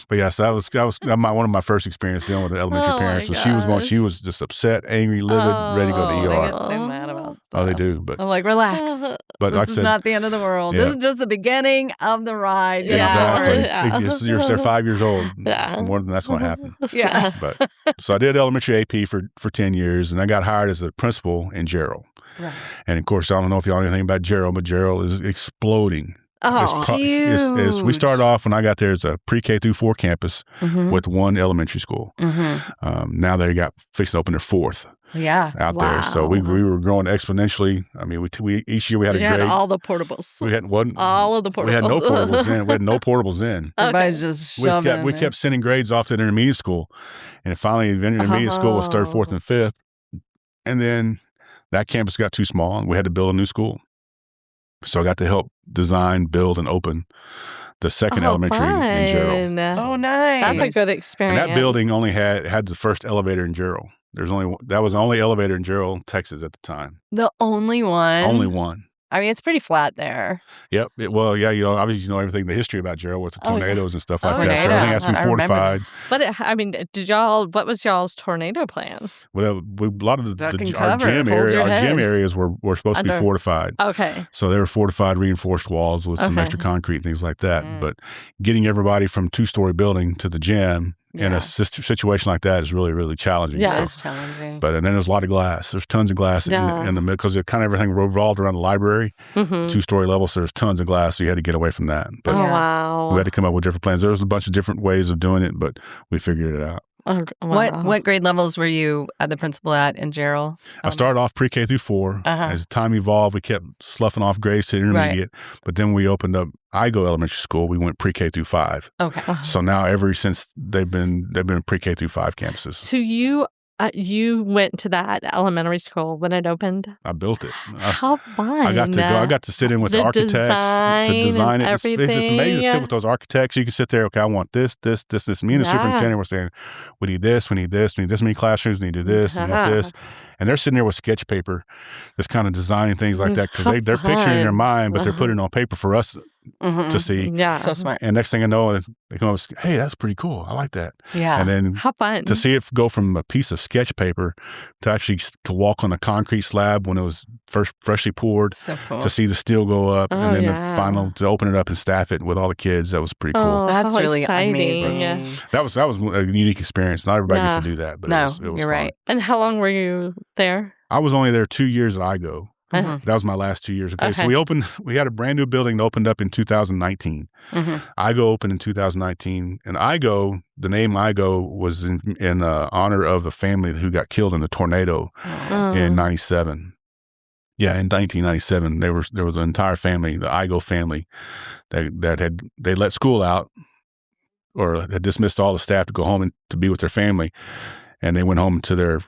But yes, that was one of my first experience dealing with the elementary parents. So she was just upset, angry, livid, ready to go to the ER. They get so mad about stuff. Oh, they do. But I'm like, relax. But this like is I said, not the end of the world. Yeah. This is just the beginning of the ride. Exactly. Yeah. They're 5 years old. Yeah. So more than that's going to happen. Yeah. But so I did elementary AP for 10 years, and I got hired as a principal in Gerald. Right. And of course, I don't know if y'all know anything about Gerald, but Gerald is exploding. huge. We started off when I got there as a pre-K through 4 campus with one elementary school. Now they got fixed to open their 4th. Out there. So we were growing exponentially. I mean, we each year we had a grade. All the portables. We had one. All of the portables. We had no portables in. We had no portables in. Everybody's just shoving we kept sending grades off to the intermediate school, and finally the intermediate school was 3rd, 4th, and 5th, and then that campus got too small, and we had to build a new school. So I got to help design, build, and open the second elementary in Gerald. Oh, nice! That's a good experience. And that building only had the first elevator in Gerald. That was the only elevator in Gerald, Texas at the time. The only one? Only one. I mean, it's pretty flat there. Yep. Obviously you know everything, the history about Gerald with the tornadoes and stuff like that. So everything has to be fortified. But what was y'all's tornado plan? Well, a lot of our gym areas were supposed to be fortified. Okay. So they were fortified, reinforced walls with some extra concrete and things like that. But getting everybody from 2-story building to the gym in a situation like that is really, really challenging. Yeah, it's challenging. And then there's a lot of glass. There's tons of glass in the middle because kind of everything revolved around the library, 2-story level. So there's tons of glass. So you had to get away from that. But we had to come up with different plans. There was a bunch of different ways of doing it, but we figured it out. What grade levels were you the principal at in Gerald? I started off pre-K through 4. As time evolved, we kept sloughing off grades to intermediate. But then we opened up Igo Elementary School. We went pre-K through 5. Okay. So now since they've been pre-K through 5 campuses. So you went to that elementary school when it opened? I built it. How fun. I got to sit in with the architects to design it. It's amazing to sit with those architects. You can sit there, okay, I want this. Me and the superintendent were saying, we need this many classrooms, we need to do this, we want this. And they're sitting there with sketch paper, just kind of designing things like that because they're picturing in their mind, but they're putting it on paper for us to see. Yeah. So smart. And next thing I know, they come up and say, hey, that's pretty cool. I like that. Yeah. And then how fun to see it go from a piece of sketch paper to actually to walk on a concrete slab when it was freshly poured, so cool. To see the steel go up, and then the final to open it up and staff it with all the kids. That was pretty cool. That's really exciting. Amazing. Yeah. That was a unique experience. Not everybody gets to do that, but it was you're fun. right. And how long were you there? I was only there 2 years at Igo. That was my last 2 years. Okay. So we had a brand new building that opened up in 2019. Igo opened in 2019. And Igo, the name Igo was in honor of a family who got killed in the tornado in 97. Yeah, in 1997, there was an entire family, the Igo family, that they let school out or had dismissed all the staff to go home and to be with their family. And they went home to their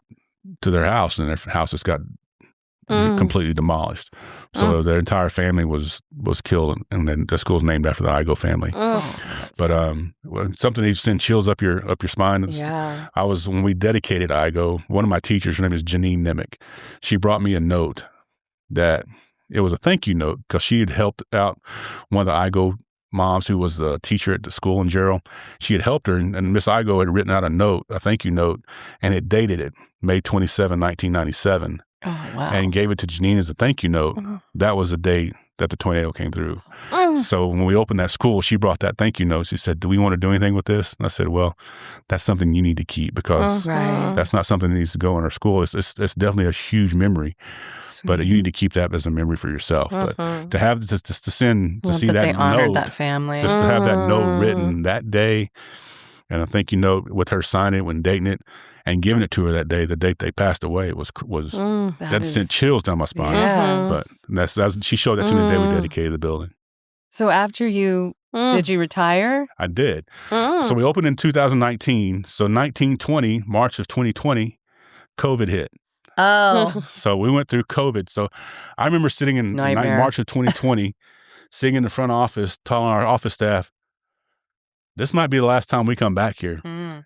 house, and their house just got completely demolished. So their entire family was killed, and then the school's named after the Igo family. But something that sends chills up your spine. When we dedicated Igo, one of my teachers, her name is Janine Nemick, she brought me a note that it was a thank you note because she had helped out one of the Igo moms who was a teacher at the school in Gerald. She had helped her, and Miss Igo had written out a thank you note, and it dated it May 27, 1997. Oh, wow. And gave it to Janine as a thank you note. That was the day that the tornado came through. So when we opened that school, she brought that thank you note. She said, do we want to do anything with this? And I said, well, that's something you need to keep because that's not something that needs to go in our school. It's definitely a huge memory, but you need to keep that as a memory for yourself. But to have see that they honored note, that family, just to have that note written that day, and a thank you note with her signing it and dating it, and giving it to her that day, the date they passed away, that sent chills down my spine. Yes. But she showed that to me the day we dedicated the building. So after did you retire? I did. So we opened in 2019. So 1920, March of 2020, COVID hit. Oh. So we went through COVID. So I remember sitting in March of 2020, sitting in the front office, telling our office staff, this might be the last time we come back here.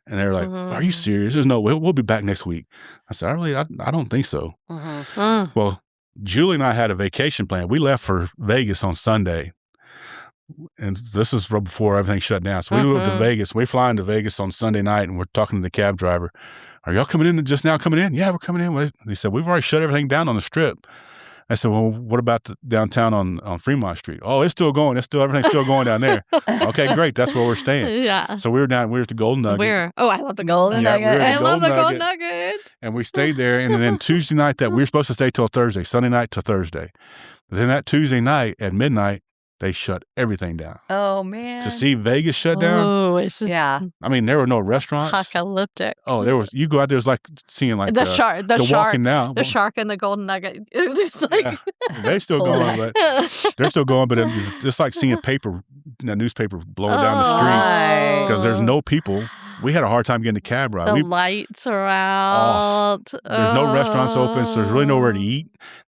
And they were like, are you serious? There's no way. We'll be back next week. I said, I don't think so. Well, Julie and I had a vacation plan. We left for Vegas on Sunday. And this is right before everything shut down. So we moved to Vegas. We fly into Vegas on Sunday night, and we're talking to the cab driver. Are y'all coming in just now coming in? Yeah, we're coming in. He said, we've already shut everything down on the Strip. I said, well, what about downtown on Fremont Street? Oh, it's still going. Everything's still going down there. Okay, great. That's where we're staying. Yeah. So we were at the Golden Nugget. Where? Oh, I love the Golden Nugget. I love the Golden Nugget. And we stayed there. And then Tuesday night we were supposed to stay till Thursday, Sunday night till Thursday. But then that Tuesday night at midnight, they shut everything down. Oh, man. To see Vegas shut down. Oh, it's just I mean, there were no restaurants. apocalyptic. Oh, there was. You go out there, it's like seeing like the shark, walking now. The shark and the golden nugget. It's like they're still going, but they're still going. But it's just like seeing newspaper blowing down the street because there's no people. We had a hard time getting a cab ride. The lights are out. There's no restaurants open, so there's really nowhere to eat.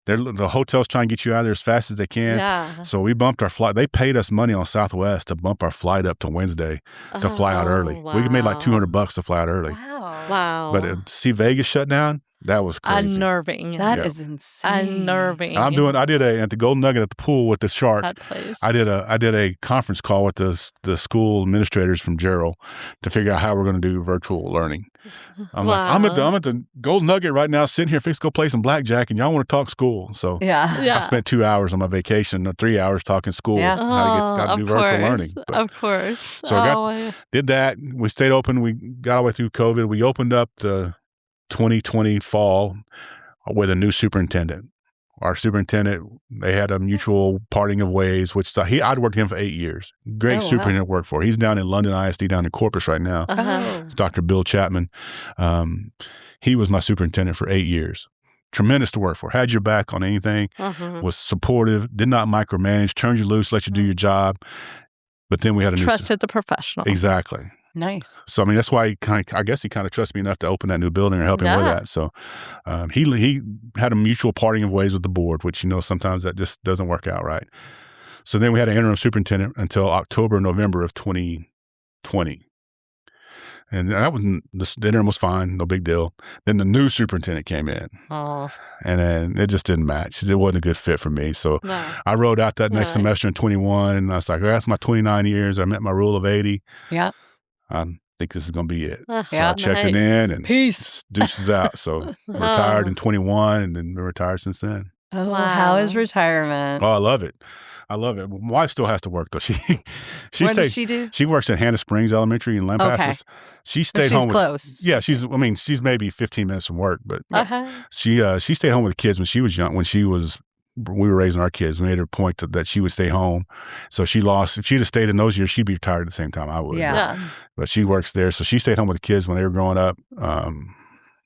The hotels try and get you out of there as fast as they can. Yeah. So we bumped our flight. They paid us money on Southwest to bump our flight up to Wednesday to fly out early. Wow. We made like $200 to fly out early. Wow. But to see Vegas shut down, that was crazy. Unnerving. That is insane. Unnerving. And I did at the Golden Nugget at the pool with the shark. That place. I did a conference call with the school administrators from Gerald to figure out how we're going to do virtual learning. I'm like, I'm at the Golden Nugget right now, sitting here, fixing to go play some blackjack, and y'all want to talk school. So I spent 2 hours on my vacation, 3 hours talking school, how to do virtual learning. But, of course. So did that. We stayed open. We got all the way through COVID. We opened up the 2020 fall with a new superintendent. Our superintendent, they had a mutual parting of ways, which I'd worked with him for 8 years. Great superintendent to work for. He's down in London ISD, down in Corpus right now. It's Dr. Bill Chapman. He was my superintendent for 8 years. Tremendous to work for. Had your back on anything, was supportive, did not micromanage, turned you loose, let you do your job. But then we had a trusted the professional. Exactly. Nice. So, I mean, that's why I guess he kind of trusts me enough to open that new building or help him with that. So he had a mutual parting of ways with the board, which, sometimes that just doesn't work out right. So then we had an interim superintendent until October, November of 2020. And that was, the interim was fine, no big deal. Then the new superintendent came in. Oh. And then it just didn't match. It wasn't a good fit for me. So I rode out that next semester in 21, and I was like, that's my 29 years. I met my rule of 80. Yeah. I think this is going to be it. So I checked it in and peace. Deuces out. So retired in 21 and then been retired since then. Oh, how is retirement? Oh, I love it. My wife still has to work though. What does she do? She works at Hannah Springs Elementary in Lampasas. Okay. She stayed home. Close. She's maybe 15 minutes from work, but she stayed home with the kids when she was young. We were raising our kids. We made her point that she would stay home. So if she'd have stayed in those years, she'd be retired at the same time I would. Yeah. But she works there. So she stayed home with the kids when they were growing up. And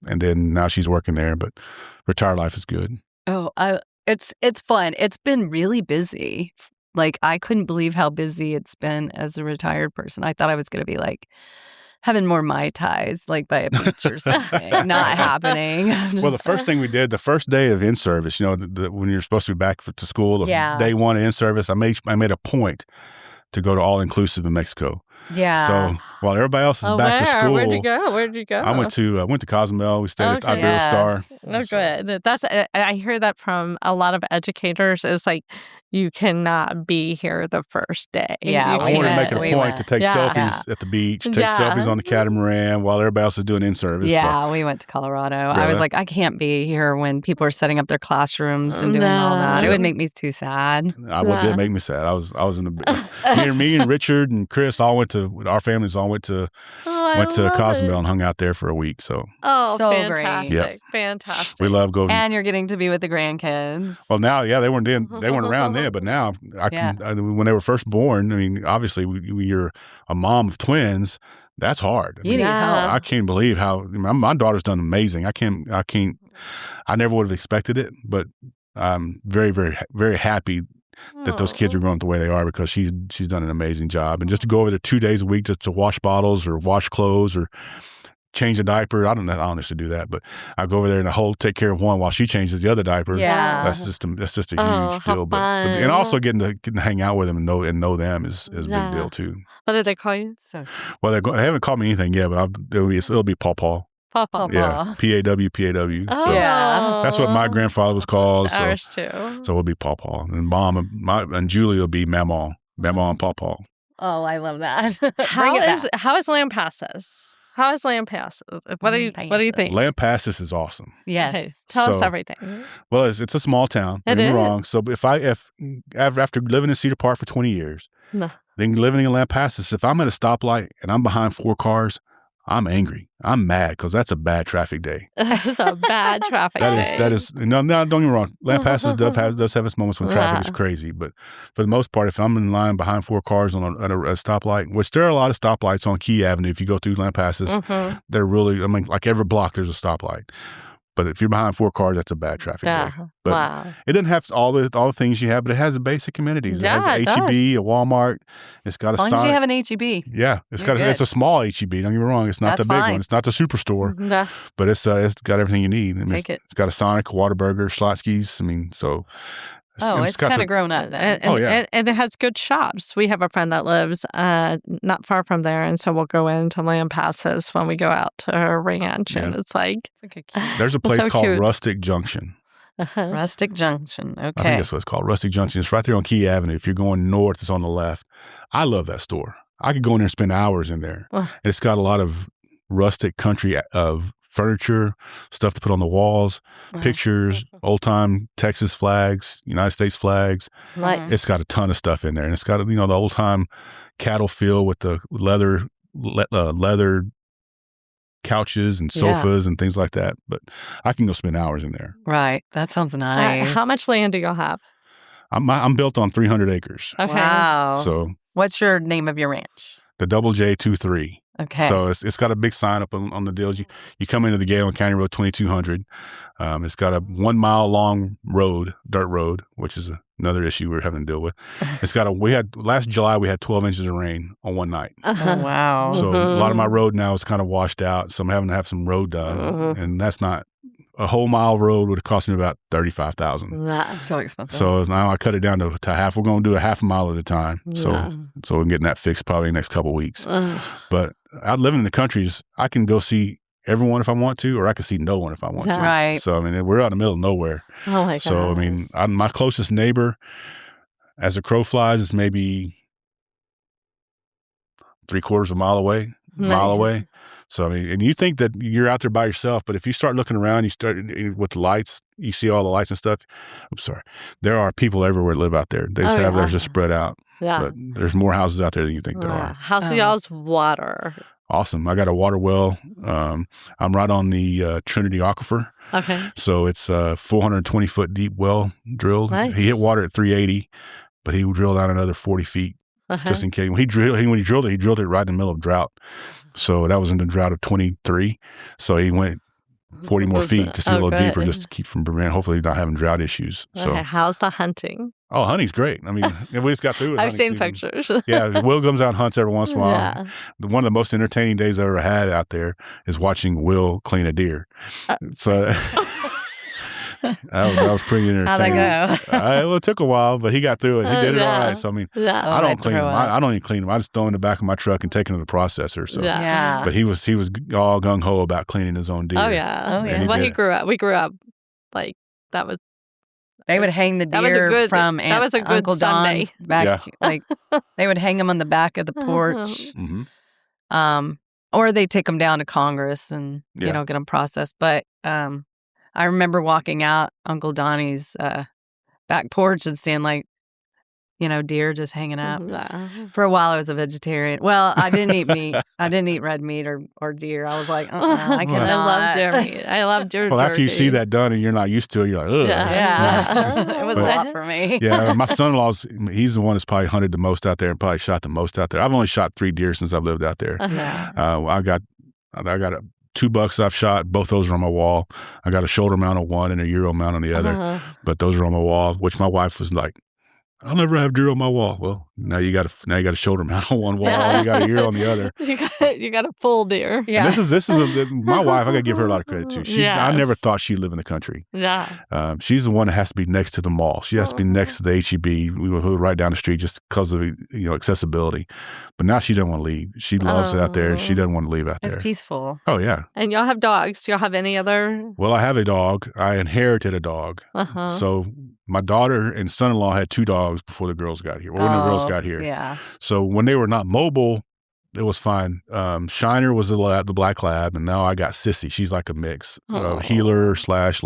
then now she's working there, but retired life is good. Oh, it's fun. It's been really busy. Like, I couldn't believe how busy it's been as a retired person. I thought I was going to be like having more Mai Tais, like by a beach or something. Not happening. Well, the first thing we did, the first day of in-service, when you're supposed to be back to school, day one of in-service, I made a point to go to all-inclusive in Mexico. Yeah. So while everybody else is back to school, Where'd you go? I went to Cozumel. We stayed at Iberostar. Oh, good. I hear that from a lot of educators. It's like you cannot be here the first day. Yeah, I wanted to make it a point to take selfies at the beach, take selfies on the catamaran while everybody else is doing in-service. Yeah, we went to Colorado. Really? I was like, I can't be here when people are setting up their classrooms and doing all that. It would make me too sad. It did make me sad. I was in the me and Richard and Chris all went to Cozumel and hung out there for a week. So so fantastic, great. Yep. Fantastic. We love going. And you're getting to be with the grandkids. Well, now, they weren't around then, but now when they were first born, I mean, obviously, when you're a mom of twins, that's hard. You need help. I can't believe how my daughter's done amazing. I never would have expected it, but I'm very, very, very happy that those kids are growing up the way they are because she's done an amazing job. And just to go over there 2 days a week just to wash bottles or wash clothes or change a diaper. I don't honestly do that, but I go over there and take care of one while she changes the other diaper. Yeah. That's just a huge deal. And also getting to hang out with them and know them is a big deal too. What did they call you? Well, they haven't called me anything yet, but it'll be Paw Paw. Papa. Yeah, P-A-W. Oh, so that's what my grandfather was called. Ours too. So it'll be Paw Paw. And Mom and Julie will be Mamaw and Paw Paw. Oh, I love that. How is Lampasas? How is Lampasas? What do you think? Lampasas is awesome. Yes. Okay, tell us everything. Well, it's a small town. Don't get me wrong. So if after living in Cedar Park for 20 years, then living in Lampasas, if I'm at a stoplight and I'm behind 4 cars, I'm angry. I'm mad because that's a bad traffic day. It's a bad traffic day. That is. No, don't get me wrong. Land passes does have its moments when traffic is crazy, but for the most part, if I'm in line behind 4 cars on a stoplight, which there are a lot of stoplights on Key Avenue. If you go through land passes, they're really. I mean, like every block, there's a stoplight. But if you're behind 4 cars, that's a bad traffic day. But it doesn't have all the things you have, but it has the basic amenities. It has an HEB, a Walmart. It's got a Sonic. As long as you have an HEB. Yeah, it's a small HEB. Don't get me wrong. It's not the big one. It's not the superstore. But it's got everything you need. It's got a Sonic, Whataburger, Schlotzsky's. I mean, so. It's kind of grown up then. And it has good shops. We have a friend that lives not far from there, and so we'll go into land passes when we go out to her ranch, and it's like there's a place called cute. Rustic Junction. Rustic Junction. Okay. I think that's what it's called. Rustic Junction. It's right there on Key Avenue. If you're going north, it's on the left. I love that store. I could go in there and spend hours in there. It's got a lot of rustic country of furniture, stuff to put on the walls, pictures, old-time Texas flags, United States flags. Nice. It's got a ton of stuff in there. And it's got, the old-time cattle field with the leather couches and sofas and things like that. But I can go spend hours in there. Right. That sounds nice. How much land do y'all have? I'm built on 300 acres. Okay. Wow. So what's your name of your ranch? The Double J23. Okay. So it's got a big sign up on the deals. You come into the gate on County Road 2200. It's got a 1 mile long dirt road, which is another issue we're having to deal with. It's got last July we had 12 inches of rain on one night. Oh, wow. So a lot of my road now is kind of washed out. So I'm having to have some road done, and that's not. A whole mile road would have cost me about $35,000. That's so expensive. So now I cut it down to half. We're going to do a half a mile at a time. So I'm getting that fixed probably in the next couple of weeks. But out living in the countries, I can go see everyone if I want to, or I can see no one if I want to. Right. So, I mean, we're out in the middle of nowhere. Oh, my God. So, I mean, my closest neighbor, as the crow flies, is maybe 3/4 of a mile away. So, I mean, and you think that you're out there by yourself, but if you start looking around, you start with the lights, you see all the lights and stuff. I'm sorry. There are people everywhere that live out there. They just have theirs just spread out. Yeah. But there's more houses out there than you think there are. How's y'all's water? Awesome. I got a water well. I'm right on the Trinity Aquifer. Okay. So it's a 420-foot deep well drilled. Nice. He hit water at 380, but he drilled out another 40 feet. Just in case. When he drilled it right in the middle of drought. So that was in the drought of 23. So he went 40 more feet to see a little deeper, just to keep from preventing, hopefully not having drought issues. So how's the hunting? Oh, hunting's great. I mean, we just got through it. I've seen pictures. Yeah, Will comes out and hunts every once in a while. Yeah. One of the most entertaining days I ever had out there is watching Will clean a deer. So that was pretty entertaining. How'd that go? Well, it took a while, but he got through it. He did it all right. So, I mean, I don't clean him. I don't even clean him. I just throw him in the back of my truck and take him to the processor. So, But he was all gung-ho about cleaning his own deer. Oh, yeah. Well, we grew up, like, that was. They would hang the deer from Uncle Don's back. Like, they would hang them on the back of the porch. Or they'd take them down to Congress and, get them processed. But, I remember walking out Uncle Donnie's back porch and seeing deer just hanging out. For a while, I was a vegetarian. Well, I didn't eat meat. I didn't eat red meat or deer. I was like, I cannot. I love deer meat. I love deer. Well, after you see that done and you're not used to it, you're like, ugh. Yeah. It was a lot for me. Yeah, my son-in-law's, he's the one that's probably hunted the most out there and probably shot the most out there. I've only shot 3 deer since I've lived out there. I got 2 bucks I've shot. Both those are on my wall. I got a shoulder mount on one and a Euro mount on the other. But those are on my wall, which my wife was like, I'll never have deer on my wall. Well, now you got a shoulder mount on one wall. You got a ear on the other. You got a full deer. Yeah. And this is my wife. I got to give her a lot of credit too. I never thought she'd live in the country. Yeah. She's the one that has to be next to the mall. She has to be next to the HEB. We were right down the street just because of accessibility. But now she doesn't want to leave. She loves it out there. And she doesn't want to leave out there. It's peaceful. Oh yeah. And y'all have dogs. Do y'all have any other? Well, I have a dog. I inherited a dog. So my daughter and son-in-law had 2 dogs before the girls got here. Or when the girls got here. Yeah. So when they were not mobile, it was fine. Shiner was the black lab, and now I got Sissy. She's like a mix, healer / lab /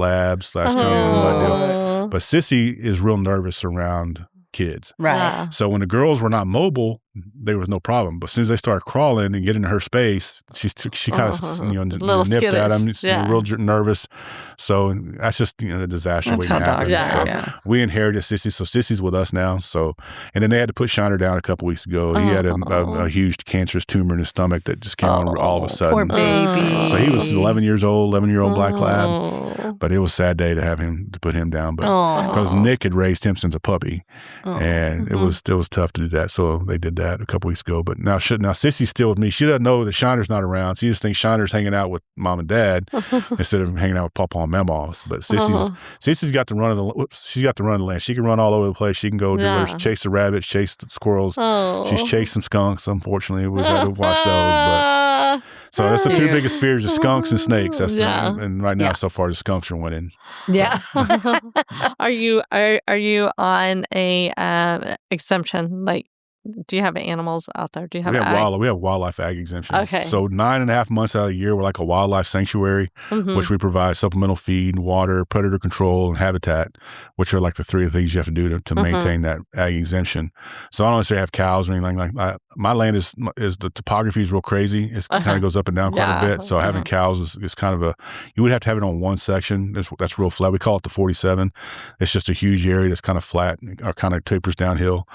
kind of. But Sissy is real nervous around kids. Right. So when the girls were not mobile, there was no problem. But as soon as they started crawling and getting in her space, she kind of nipped at them, real nervous. So that's just a disaster waiting to happen. So we inherited Sissy, so Sissy's with us now. So and then they had to put Shiner down a couple weeks ago. He had a huge cancerous tumor in his stomach that just came on all of a sudden. Poor baby. So he was 11-year-old black lab. But it was a sad day to put him down. But because Nick had raised him since a puppy, and it was tough to do that. So they did that a couple weeks ago. But now Sissy's still with me. She doesn't know that Shiner's not around. She just thinks Shiner's hanging out with mom and dad instead of hanging out with Papa and Mama's. But Sissy's got the run of the land. She can run all over the place. She can go chase the rabbits, chase the squirrels. She's chased some skunks. Unfortunately, we've had to watch those. But so that's the two biggest fears: the skunks and snakes. That's and right now so far the skunks are winning. Yeah. Are you on a exemption? Like, do you have animals out there? Do you have we have wildlife ag exemption. Okay. So 9.5 months out of the year, we're like a wildlife sanctuary, which we provide supplemental feed, water, predator control, and habitat, which are like the three things you have to do to maintain that ag exemption. So I don't necessarily have cows or anything like that. My land is the topography is real crazy. It kind of goes up and down quite a bit. So having cows is kind of you would have to have it on one section. That's real flat. We call it the 47. It's just a huge area that's kind of flat or kind of tapers downhill.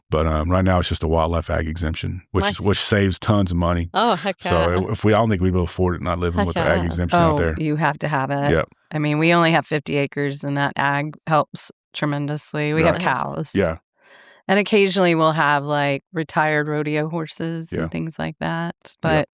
But right now it's just a wildlife ag exemption, which saves tons of money. Oh, heck yeah. So I don't think we'd be able to afford it not living with the ag exemption out there. You have to have it. Yep. I mean, we only have 50 acres and that ag helps tremendously. We have cows. Yeah. And occasionally we'll have like retired rodeo horses and things like that. But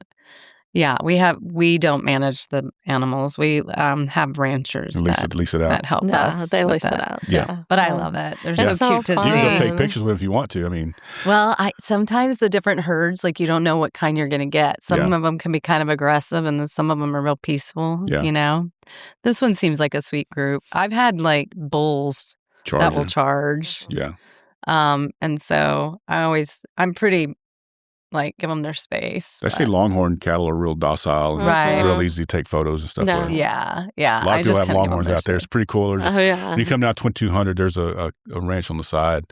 we don't manage the animals. We have ranchers lease it out. that help us. They lease it out. out. Yeah. But I love it. They're so cute to see. You can go take pictures with them if you want to. I mean, well, sometimes the different herds, like you don't know what kind you're going to get. Some of them can be kind of aggressive, and then some of them are real peaceful. Yeah. You know, this one seems like a sweet group. I've had like bulls that will charge. Yeah. And so I'm pretty like give them their space. They say longhorn cattle are real docile and real easy to take photos and stuff with. Yeah. A lot of people have longhorns out there. It's pretty cool. When you come down 2200, there's a ranch on the side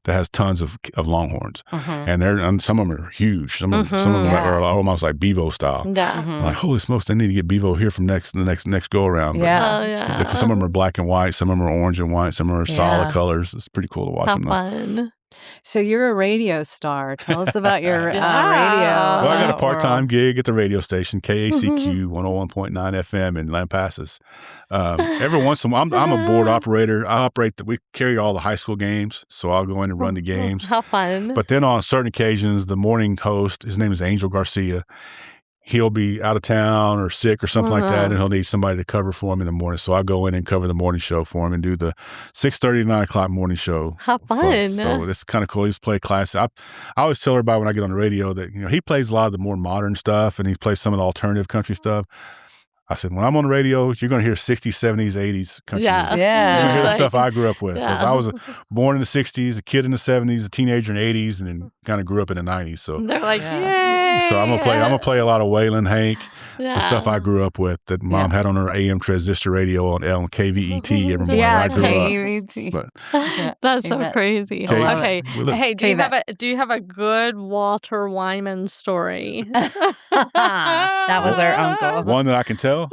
that has tons of longhorns, and some of them are huge. Some of them are almost like bevo style. Like, holy smokes, they need to get bevo here from the next go around. Because some of them are black and white, some of them are orange and white, some of them are solid colors. It's pretty cool to watch them. Fun. So you're a radio star. Tell us about your radio. Well, I got a part-time gig at the radio station, KACQ 101.9 FM in Lampasas. Every once in a while, I'm a board operator. We carry all the high school games, so I'll go in and run the games. How fun. But then on certain occasions, the morning host, his name is Angel Garcia, he'll be out of town or sick or something like that, and he'll need somebody to cover for him in the morning. So I go in and cover the morning show for him and do the 6:30 to 9 o'clock morning show. How fun. So it's kind of cool. He's play classic. I always tell everybody when I get on the radio that he plays a lot of the more modern stuff and he plays some of the alternative country stuff. I said, when I'm on the radio, you're going to hear 60s, 70s, 80s country music. You're going to hear the stuff I grew up with. Because I was born in the 60s, a kid in the 70s, a teenager in the 80s, and then kind of grew up in the 90s. So they're like, yay! So I'm gonna play a lot of Waylon Hank, the stuff I grew up with that Mom had on her AM transistor radio on KVET every morning when I grew up. But, that's so crazy. Okay, hey, do you have a good Walter Wyman story? That was our uncle. One that I can tell.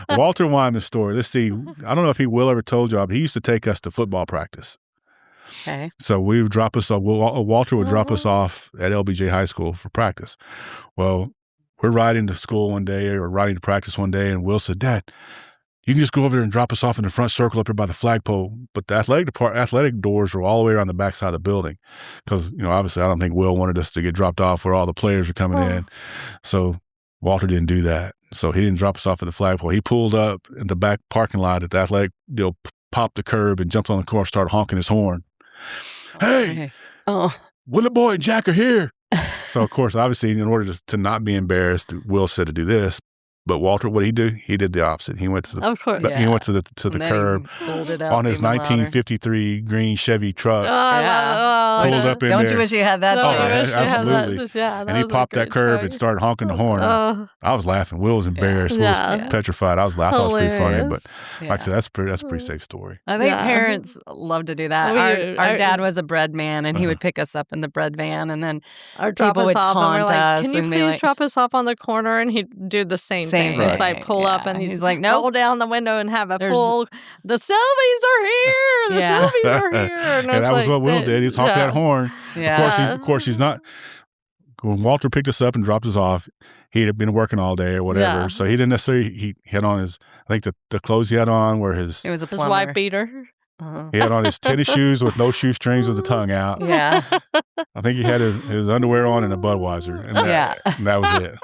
Walter Wyman's story. Let's see. I don't know if he will ever told y'all, but he used to take us to football practice. Okay. So we would drop us off. Walter would drop us off at LBJ High School for practice. Well, we're riding to school one day or riding to practice one day, and Will said, "Dad, you can just go over there and drop us off in the front circle up here by the flagpole." But the athletic doors were all the way around the backside of the building because, obviously I don't think Will wanted us to get dropped off where all the players are coming in. So Walter didn't do that. So he didn't drop us off at the flagpole. He pulled up in the back parking lot at the athletic, popped the curb and jumped on the car, started honking his horn. Hey, Willie Boy and Jack are here. So, of course, obviously, in order to not be embarrassed, Will said to do this. But Walter, what did he do? He did the opposite. He went to the, of course. he went to the curb on his 1953 green Chevy truck. Pulled up in Don't there. you wish you had that? Absolutely. And he popped that curb and started honking the horn. I was laughing. Will was embarrassed. Will was petrified. I was laughing. I thought it was pretty funny. But like I said, that's a pretty safe story. I think parents love to do that. Our dad was a bread man, and he would pick us up in the bread van, and then people would taunt us. Can you please drop us off on the corner? And he'd do the same thing. Right. It's like pull up, and he's like, no, roll down the window and have a full. The Sylvies are here. The Sylvies are here. And that was what Will did. He's honking that horn. Yeah. Of course, he's not. When Walter picked us up and dropped us off, he had been working all day or whatever, so he didn't necessarily. He had on his. I think the clothes he had on were his. It was his white beater. He had on his tennis shoes with no shoestrings with the tongue out. Yeah. I think he had his underwear on and a Budweiser. And that was it.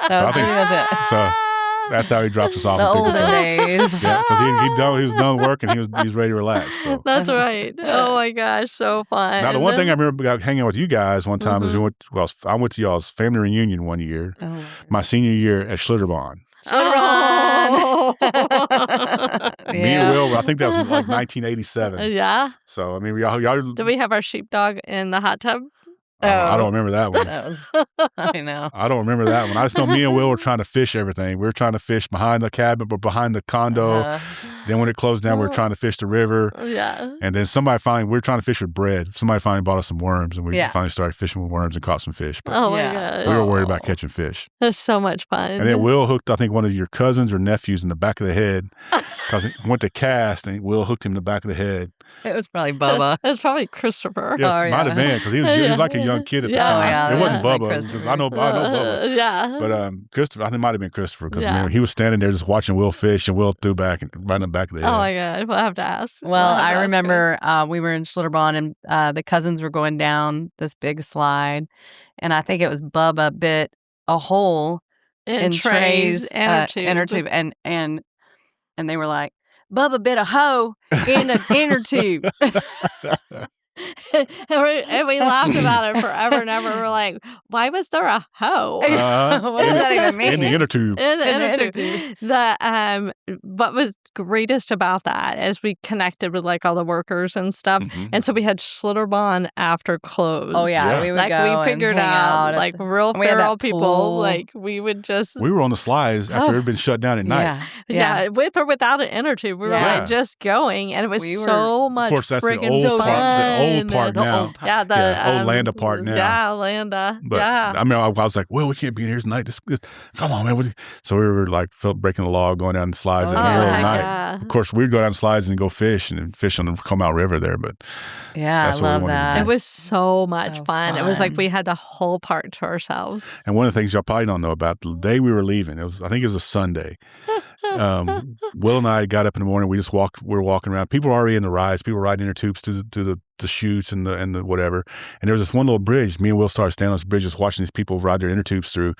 So that's how he dropped us off and picked us up. Days. Yeah, because he was done working. He's ready to relax. So. That's right. Oh my gosh, so fun. Now the one thing I remember about hanging out with you guys one time is I went to y'all's family reunion one year, my senior year at Schlitterbahn. Oh. Me and Will, I think that was like 1987. Yeah. So I mean, y'all. Did we have our sheepdog in the hot tub? I don't remember that one. I know. I don't remember that one. I just know me and Will were trying to fish everything. We were trying to fish behind the cabin, but behind the condo. Then when it closed down, we were trying to fish the river. Yeah. And then we were trying to fish with bread. Somebody finally bought us some worms, and we finally started fishing with worms and caught some fish. But oh, my God. We were worried about catching fish. It was so much fun. And then Will hooked, I think, one of your cousins or nephews in the back of the head because he went to cast, and Will hooked him in the back of the head. It was probably Bubba. It was probably Christopher. Yes, it might have been because he was like a young kid at the time. Yeah, it wasn't Bubba because I know Bubba. Yeah. But Christopher, I think it might have been Christopher because he was standing there just watching Will fish, and Will threw back and right in the back of the head. Oh my God. We'll have to ask. Well, I remember we were in Schlitterbahn, and the cousins were going down this big slide, and I think it was Bubba bit a hole in Trey's inner tube, and they were like, Bubba bit a hoe in an inner tube. and we laughed about it forever and ever. We're like, why was there a hoe? What does that even mean? In the inner tube. In the inner tube. What was greatest about that is we connected with like all the workers and stuff. Mm-hmm. And so we had Schlitterbahn after close. Oh, yeah. We would go we figured out like real feral people. Like we would just. We were on the slides after it had been shut down at night. Yeah. With or without an inner tube. We were like just going. And it was so much friggin' fun. Old part now. Old Landa Park now. Yeah, Landa. But, I mean, I was like, well, we can't be in here tonight. Come on, man. So we were like breaking the law, going down the slides in the middle of the night. Yeah. Of course, we'd go down the slides and go fish and fish on the Come Out River there. But that's I love that. It was so much fun. It was like we had the whole park to ourselves. And one of the things y'all probably don't know about, the day we were leaving, I think it was a Sunday. Will and I got up in the morning. We were walking around. People were already in the rides. People were riding inner tubes to the chutes and the whatever. And there was this one little bridge. Me and Will started standing on this bridge just watching these people ride their inner tubes through.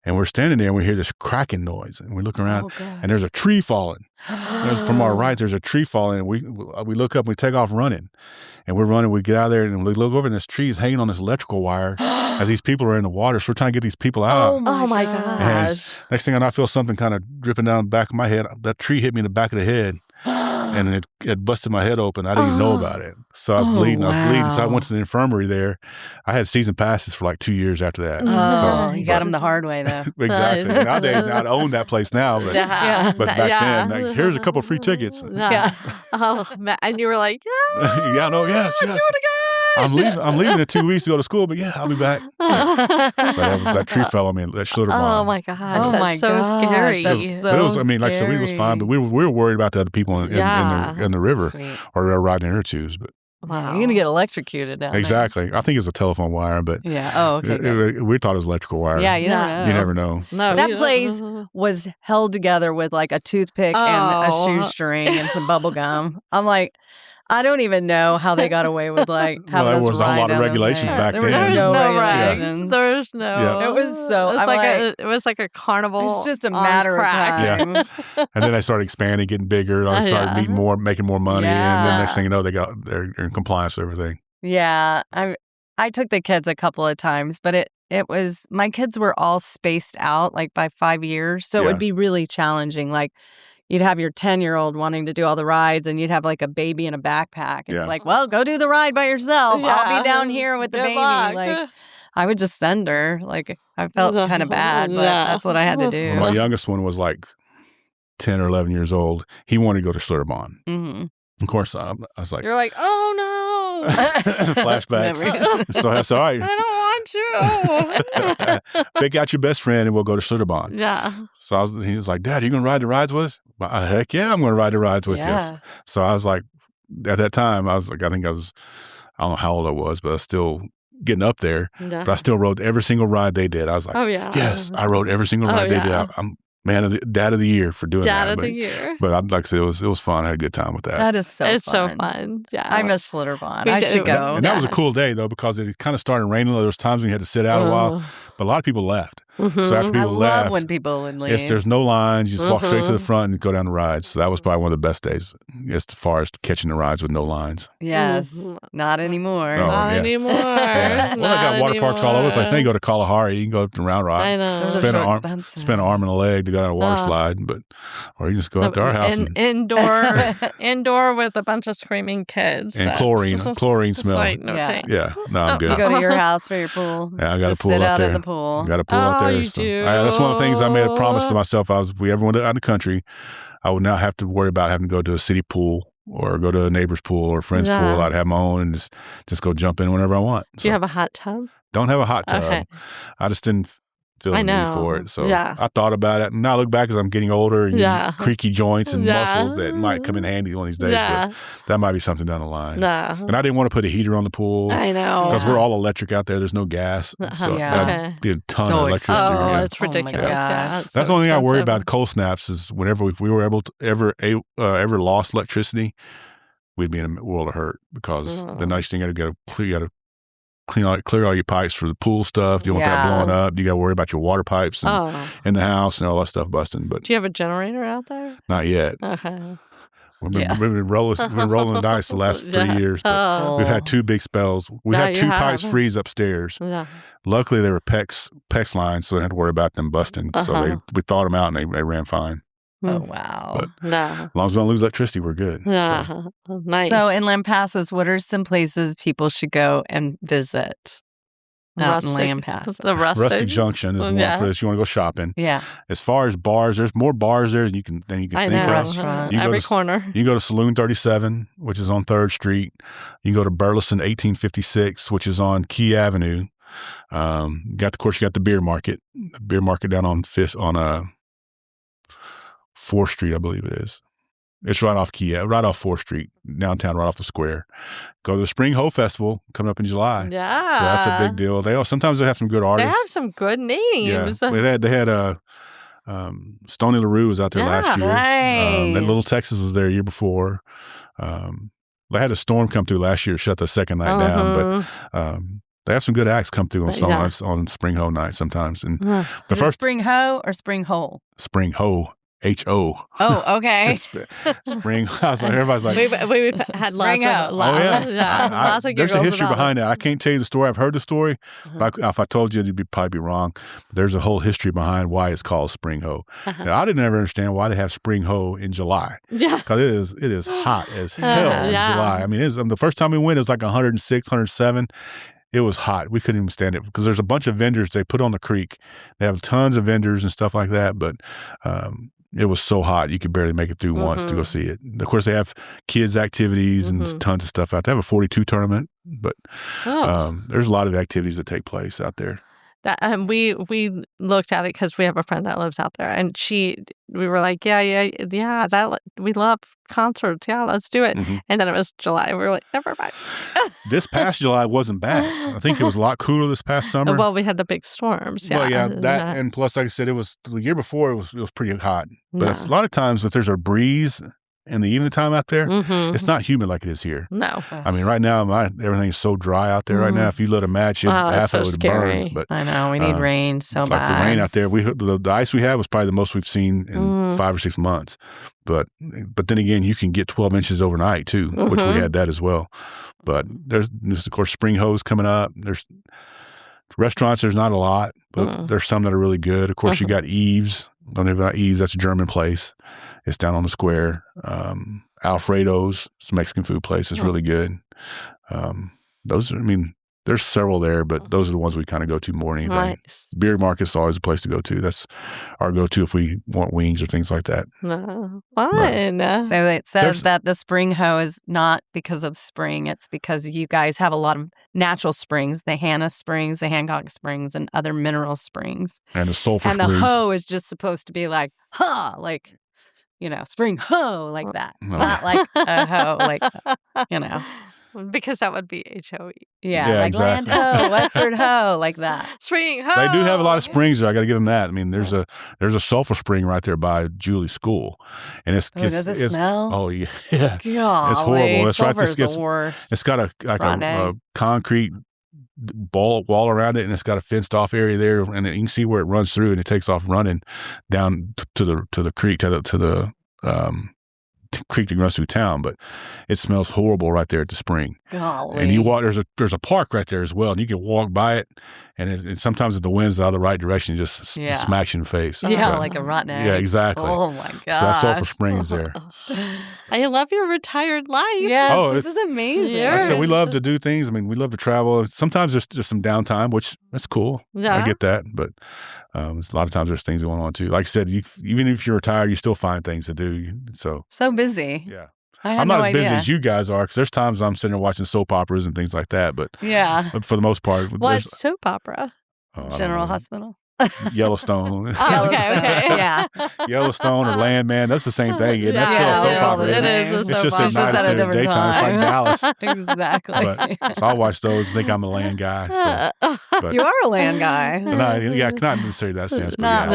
And we're standing there and we hear this cracking noise. And we look around and there's a tree falling. From our right, there's a tree falling. And we look up and we take off running. And we're running. We get out of there and we look over and this tree is hanging on this electrical wire as these people are in the water. So we're trying to get these people out. Oh my gosh. And next thing I know, I feel something kind of dripping down the back of my head. That tree hit me in the back of the head. And it busted my head open. I didn't even know about it. So I was bleeding. So I went to the infirmary there. I had season passes for like 2 years after that. You got them the hard way, though. Exactly. Nowadays, I own that place now. But, but back then, like, here's a couple of free tickets. Yeah. And you were like, yes. Do it again. I'm leaving in 2 weeks to go to school, but I'll be back. But that tree fell on me at Schlitterbahn. Oh my gosh, that's so scary. Like I said, we was fine, but we were worried about the other people in the river or riding inner tubes. But wow, you're gonna get electrocuted down exactly. There. I think it's a telephone wire, but okay. We thought it was electrical wire. Yeah, you don't know. You never know. No, that place was held together with like a toothpick and a shoestring and some bubble gum. I'm like, I don't even know how they got away with like having us there was a lot of regulations back then. There was no regulations. There was no. It was so. It was like a carnival. It's just a matter of time. Yeah. And then they started expanding, getting bigger. And they started making more money. And then next thing you know, they're in compliance with everything. Yeah, I took the kids a couple of times, but it was, my kids were all spaced out like by 5 years. So it would be really challenging. Like you'd have your 10-year-old wanting to do all the rides and you'd have like a baby in a backpack. It's like, well, go do the ride by yourself. I'll be down here with the baby. Luck. Like I would just send her. Like I felt kind of bad, but that's what I had to do. Well, my youngest one was like 10 or 11 years old. He wanted to go to Schlitterbahn. Mm-hmm. Of course, I was like, you're like, oh no. Flashbacks. So I said, all right. I don't want to. Pick out your best friend and we'll go to Schlitterbahn. Yeah. So he was like, Dad, are you going to ride the rides with us? Heck yeah, I'm going to ride the rides with you. So I was like, at that time, I was like, I don't know how old I was, but I was still getting up there. Yeah. But I still rode every single ride they did. I was like, yes, I rode every single ride they did. I'm Dad of the Year for doing that. Dad of the Year. But I'd like to say it was fun. I had a good time with that. That is so fun. It's so fun. Yeah. I miss Schlitterbahn. I should go. And that was a cool day, though, because it kind of started raining. There was times when you had to sit out a while. But a lot of people left. Mm-hmm. So after people left. I love when people would leave. Yes, there's no lines. You just walk straight to the front and go down the rides. So that was probably one of the best days as far as catching the rides with no lines. Yes. Not anymore. Oh, Not anymore. Yeah. Well, they got water parks all over the place. Then you go to Kalahari. You can go up to Round Rock. I know. Spend an arm and a leg to go down a water slide. Or you just go up to our house. Indoor with a bunch of screaming kids. And chlorine smell. Like, no thanks. Yeah. No, I'm good. You go to your house for your pool. Yeah, I got a pool sit up there. Out at the pool. Got a pool out there. You do. That's one of the things I made a promise to myself. If we ever went out of the country, I would not have to worry about having to go to a city pool or go to a neighbor's pool or a friend's pool. I'd have my own and just go jump in whenever I want. Do you have a hot tub? Don't have a hot tub. Okay. I just didn't feel the need for it. So I thought about it. And now I look back as I'm getting older and getting creaky joints and muscles that might come in handy one of these days. But that might be something down the line. And I didn't want to put a heater on the pool. I know. Because we're all electric out there. There's no gas. So that'd be a ton of electricity. It's ridiculous. That's the only thing I worry about cold snaps is whenever we were able to ever lost electricity, we'd be in a world of hurt because the nice thing you got to clear all your pipes for the pool stuff. Do you want that blowing up? You got to worry about your water pipes in the house and all that stuff busting. But do you have a generator out there? Not yet. Okay. We've been rolling the dice the last 3 years. But we've had 2 big spells. We had 2 pipes freeze upstairs. Yeah. Luckily, they were PEX lines, so we didn't have to worry about them busting. So we thawed them out and they ran fine. Oh, wow. But as long as we don't lose electricity, we're good. Yeah. So. Nice. So in Lampasas, what are some places people should go and visit? Out in Lampasas. The Rustic Junction is one for this. You want to go shopping. Yeah. As far as bars, there's more bars there than you can think of. Every corner. You can go to Saloon 37, which is on 3rd Street. You can go to Burleson 1856, which is on Key Avenue. Of course, you got the beer market. The beer market down on 4th Street, I believe it is. It's right off 4th Street, downtown, right off the square. Go to the Spring Hoe Festival coming up in July. Yeah. So that's a big deal. Sometimes they have some good artists. They have some good names. Yeah. They had Stoney LaRue was out there last year. Nice. And Little Texas was there a year before. They had a storm come through last year, shut the second night down, but they have some good acts come through on Spring Hoe night sometimes. And the first Spring Hoe or Spring Hole? Spring Hoe. H-O. Oh, okay. Spring. I was like, everybody's like. We had lots of there's a history behind that. I can't tell you the story. I've heard the story. But if I told you, you'd probably be wrong. But there's a whole history behind why it's called Spring Hoe. Now, I didn't ever understand why they have Spring Hoe in July. Yeah. Because it is hot as hell in July. I mean, the first time we went, it was like 106, 107. It was hot. We couldn't even stand it because there's a bunch of vendors they put on the creek. They have tons of vendors and stuff like that. But it was so hot you could barely make it through once to go see it. Of course, they have kids' activities and tons of stuff out there. They have a 42 tournament, but there's a lot of activities that take place out there. We looked at it because we have a friend that lives out there, and we were like, we love concerts. Yeah, let's do it. And then it was July. We were like, never mind. This past July wasn't bad. I think it was a lot cooler this past summer. Well, we had the big storms. Yeah. Well, and plus, like I said, it was the year before. It was pretty hot. But a lot of times, if there's a breeze in the evening time out there, it's not humid like it is here. No. I mean, right now, everything's so dry out there right now. If you lit a match, half of it would burn. But I know. We need rain so bad. Like the rain out there, the ice we had was probably the most we've seen in 5 or 6 months. But then again, you can get 12 inches overnight, too, which we had that as well. But there's of course, spring hose coming up. There's restaurants, there's not a lot, but there's some that are really good. Of course, you got Eve's. Don't know about Eve's. That's a German place. It's down on the square. Alfredo's, it's a Mexican food place. It's really good. Those are, I mean, there's several there, but those are the ones we kind of go to more than anything. Nice. Beer market's always a place to go to. That's our go-to if we want wings or things like that. Fun. So it says that the spring hoe is not because of spring. It's because you guys have a lot of natural springs, the Hannah Springs, the Hancock Springs, and other mineral springs. And the sulfur springs. And the hoe is just supposed to be like, like, spring hoe, like that. No. Not like a hoe, like, Because that would be HOE. Yeah, like exactly. land hoe, western hoe, like that. Spring hoe. They do have a lot of springs there. I got to give them that. I mean, there's a sulfur spring right there by Julie's school, and does it smell? Oh yeah, Golly, it's horrible. It's right. The worst. It's got a concrete wall around it, and it's got a fenced off area there, and you can see where it runs through, and it takes off running down to the creek to the creek that runs through town, but it smells horrible right there at the spring. Golly. And you walk, there's a park right there as well, and you can walk by it, and sometimes if the wind's out of the right direction, it just smacks you in the face. Yeah, but, like a rotten egg. Yeah, exactly. Oh my god, so that sulfur spring is there. I love your retired life. Yes, this is amazing. Like I said, we love to do things. I mean, we love to travel. Sometimes there's some downtime, which that's cool. Yeah. I get that, but a lot of times there's things going on too. Like I said, even if you're retired, you still find things to do. So busy. Yeah. I'm not as busy as you guys are, because there's times I'm sitting there watching soap operas and things like that. But but for the most part, what's soap opera? General Hospital. Yellowstone. Oh, okay. Yeah. Yellowstone or Landman. That's the same thing. That's still a soap opera. It is a It's soap just opera. at night instead of daytime. It's like Dallas. Exactly. So I'll watch those and think I'm a land guy. So. But, you are a land guy. not necessarily that sense, but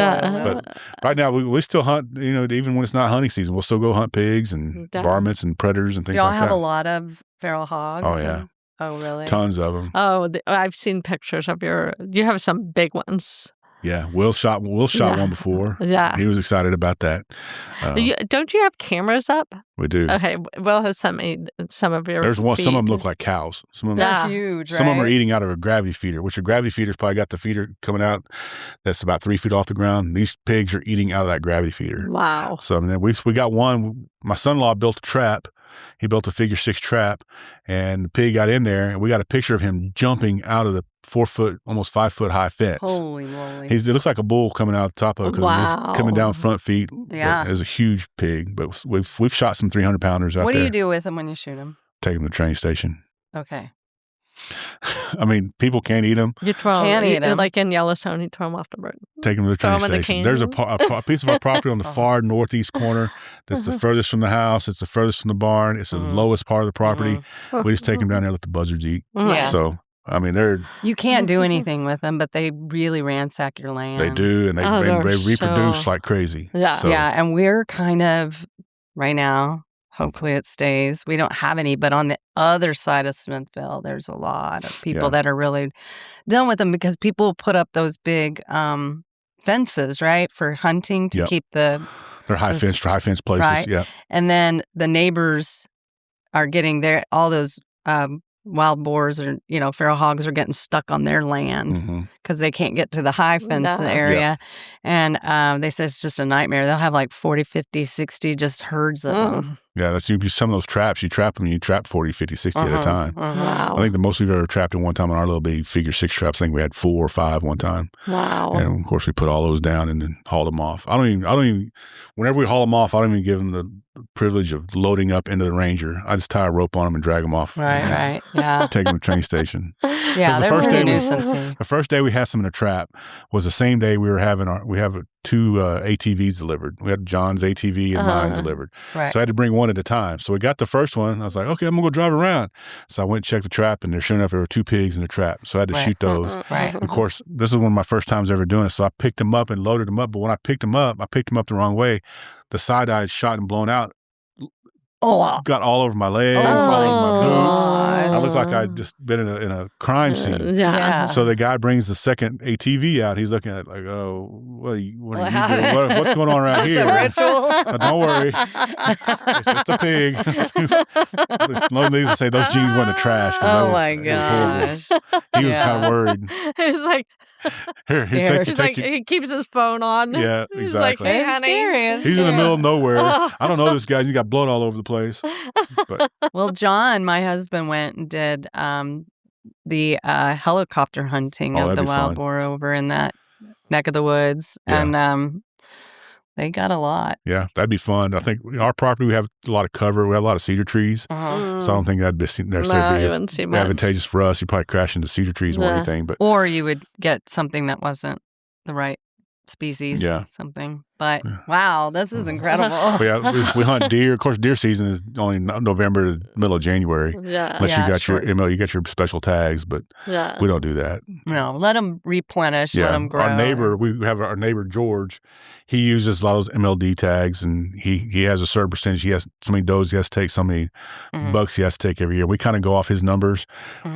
But right now we still hunt. Even when it's not hunting season, we'll still go hunt pigs and varmints and predators and things like that. Y'all have a lot of feral hogs. Oh yeah. Oh really? Tons of them. Oh, I've seen pictures of you have some big ones. Yeah, Will shot one before. Yeah, he was excited about that. Don't you have cameras up? We do. Okay, Will has sent me some of your. There's one. feed. Some of them look like cows. Some of them That's huge. Right? Some of them are eating out of a gravity feeder, which a gravity feeder's probably got the feeder coming out that's about 3 feet off the ground. These pigs are eating out of that gravity feeder. Wow. So we got one. My son-in-law built a trap. He built a figure 6 trap, and the pig got in there, and we got a picture of him jumping out of the 4 foot, almost 5 foot high fence. Holy moly! It looks like a bull coming out the top of it because he's coming down front feet. Yeah, it's a huge pig, but we've shot some 300-pounders out there. What do you do with them when you shoot them? Take them to the train station. Okay. I mean, people can't eat them. You throw them. Like in Yellowstone, you throw them off the road. Take them to the train station. There's a piece of our property on the far northeast corner that's the furthest from the house. It's the furthest from the barn. It's the lowest part of the property. We just take them down there and let the buzzards eat. Yeah. So, I mean, you can't do anything with them, but they really ransack your land. They do, and they reproduce like crazy. Yeah. So. Yeah, and we're kind of, right now, hopefully it stays. We don't have any, but on the other side of Smithville, there's a lot of people that are really done with them because people put up those big fences, right, for hunting to keep they're high fence places, right? Yeah. And then the neighbors are getting all those wild boars or feral hogs are getting stuck on their land because they can't get to the high fence area. And they say it's just a nightmare. They'll have like 40, 50, 60 just herds of them. Yeah, that's some of those traps. You trap them, you trap 40, 50, 60 at a time. Wow. I think the most we've ever trapped in one time on our little big figure 6 traps, I think we had 4 or 5 one time. Wow. And of course we put all those down and then hauled them off. I don't even whenever we haul them off, I don't even give them the privilege of loading up into the Ranger. I just tie a rope on them and drag them off. Right. Yeah. Take them to the train station. Yeah, they're pretty nuisance. The first day we had some in a trap was the same day we have 2 ATVs delivered. We had John's ATV and mine delivered. Right. So I had to bring one at a time. So we got the first one. I was like, okay, I'm going to go drive around. So I went and checked the trap, and sure enough, there were 2 pigs in the trap. So I had to shoot those. Right. Of course, this is one of my first times ever doing it. So I picked them up and loaded them up. But when I picked them up the wrong way. The side eye had shot and blown out got all over my legs, all over my boots. I looked like I'd just been in a crime scene. So the guy brings the second ATV out. He's looking at it like, oh, what are you doing? What's going on around here? Ritual? Don't worry. It's just a pig. No need to say those jeans went in the trash. My gosh. He was kind of worried. He was like, Here, he keeps his phone on. Yeah, He's like, exactly. hey, honey. He's in the middle of nowhere. I don't know this guy. He's got blood all over the place. But. Well, John, my husband, went and did the helicopter hunting of the wild boar over in that neck of the woods. Yeah. And they got a lot. Yeah, that'd be fun. I think our property, we have a lot of cover. We have a lot of cedar trees. So I don't think that'd be necessarily be advantageous for us. You'd probably crash into cedar trees more than anything. Or you would get something that wasn't the right species. Something. But wow, this is incredible. We hunt deer. Of course, deer season is only November to middle of January. Unless you got you got your special tags, but we don't do that. No, let them replenish, let them grow. We have our neighbor George. He uses a lot of those MLD tags, and he has a certain percentage. He has so many does he has to take, so many bucks he has to take every year. We kind of go off his numbers.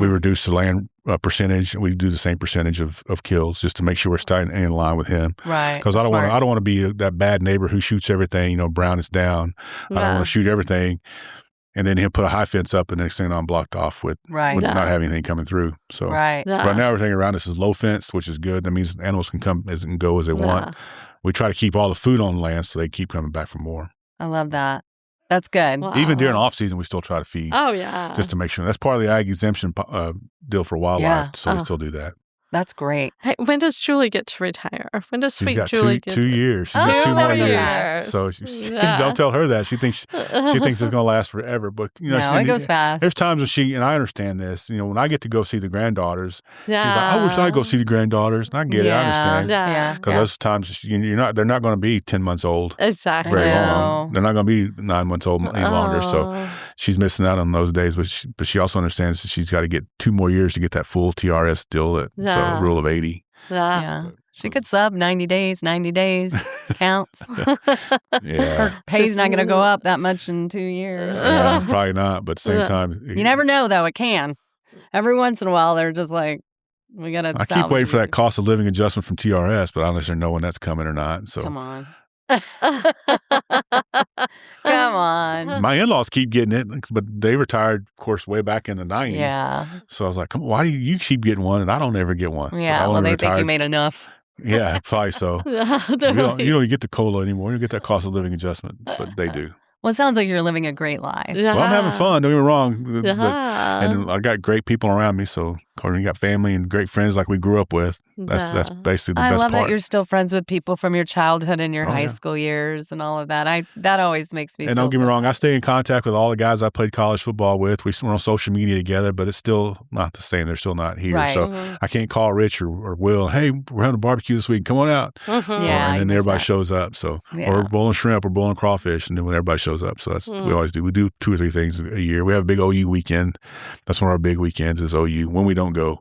We reduce the land percentage, and we do the same percentage of kills just to make sure we're staying in line with him. Right. Because I don't want to be that bad neighbor who shoots everything. Brown is down. I don't want to shoot everything, and then he'll put a high fence up, and the next thing I'm blocked off with not having anything coming through. So right now everything around us is low fence, which is good. That means animals can come and go as they want. We try to keep all the food on the land so they keep coming back for more. I love that. That's good. Wow. Even during off season, we still try to feed. Oh yeah, just to make sure. That's part of the ag exemption deal for wildlife. So we still do that. That's great. Hey, when does Julie get to retire? When does She's got Julie get 2 years? She's got 2 more years. So don't tell her that. She thinks it's going to last forever. But it goes fast. There's times when and I understand this. When I get to go see the granddaughters, she's like, I wish I'd go see the granddaughters. And I get it. I understand. Because those times they're not going to be 10 months old. Exactly. Very long. They're not going to be 9 months old any longer. So she's missing out on those days. But she also understands that she's got to get 2 more years to get that full TRS deal. So rule of 80. Yeah. She could sub 90 days counts. Her pay's not going to go up that much in 2 years. Yeah, probably not. But at the same time, you never know, though. It can. Every once in a while, they're just like, we got to. I keep waiting for that cost of living adjustment from TRS, but I don't necessarily know when that's coming or not. So come on. Come on. My in-laws keep getting it, but they retired, of course, way back in the 90s. Yeah. So I was like, come on, why do you keep getting one and I don't ever get one? Yeah, well, they think you made enough. Yeah, probably so. You don't get the COLA anymore. You don't get that cost of living adjustment, but they do. Well, it sounds like you're living a great life. Well, I'm having fun. Don't get me wrong. And I got great people around me. So, you got family and great friends like we grew up with. That's basically the best part. I love that you're still friends with people from your childhood and your high school years and all of that. That always makes me feel. And don't get me wrong, I stay in contact with all the guys I played college football with. We're on social media together, but it's still not the same. They're still not here. Right. So I can't call Rich or Will, hey, we're having a barbecue this week. Come on out. Yeah, and then everybody shows up. So or we're bowling shrimp or bowling crawfish, and then when everybody shows up. So that's we always do. We do 2 or 3 things a year. We have a big OU weekend. That's one of our big weekends is OU. When we don't go.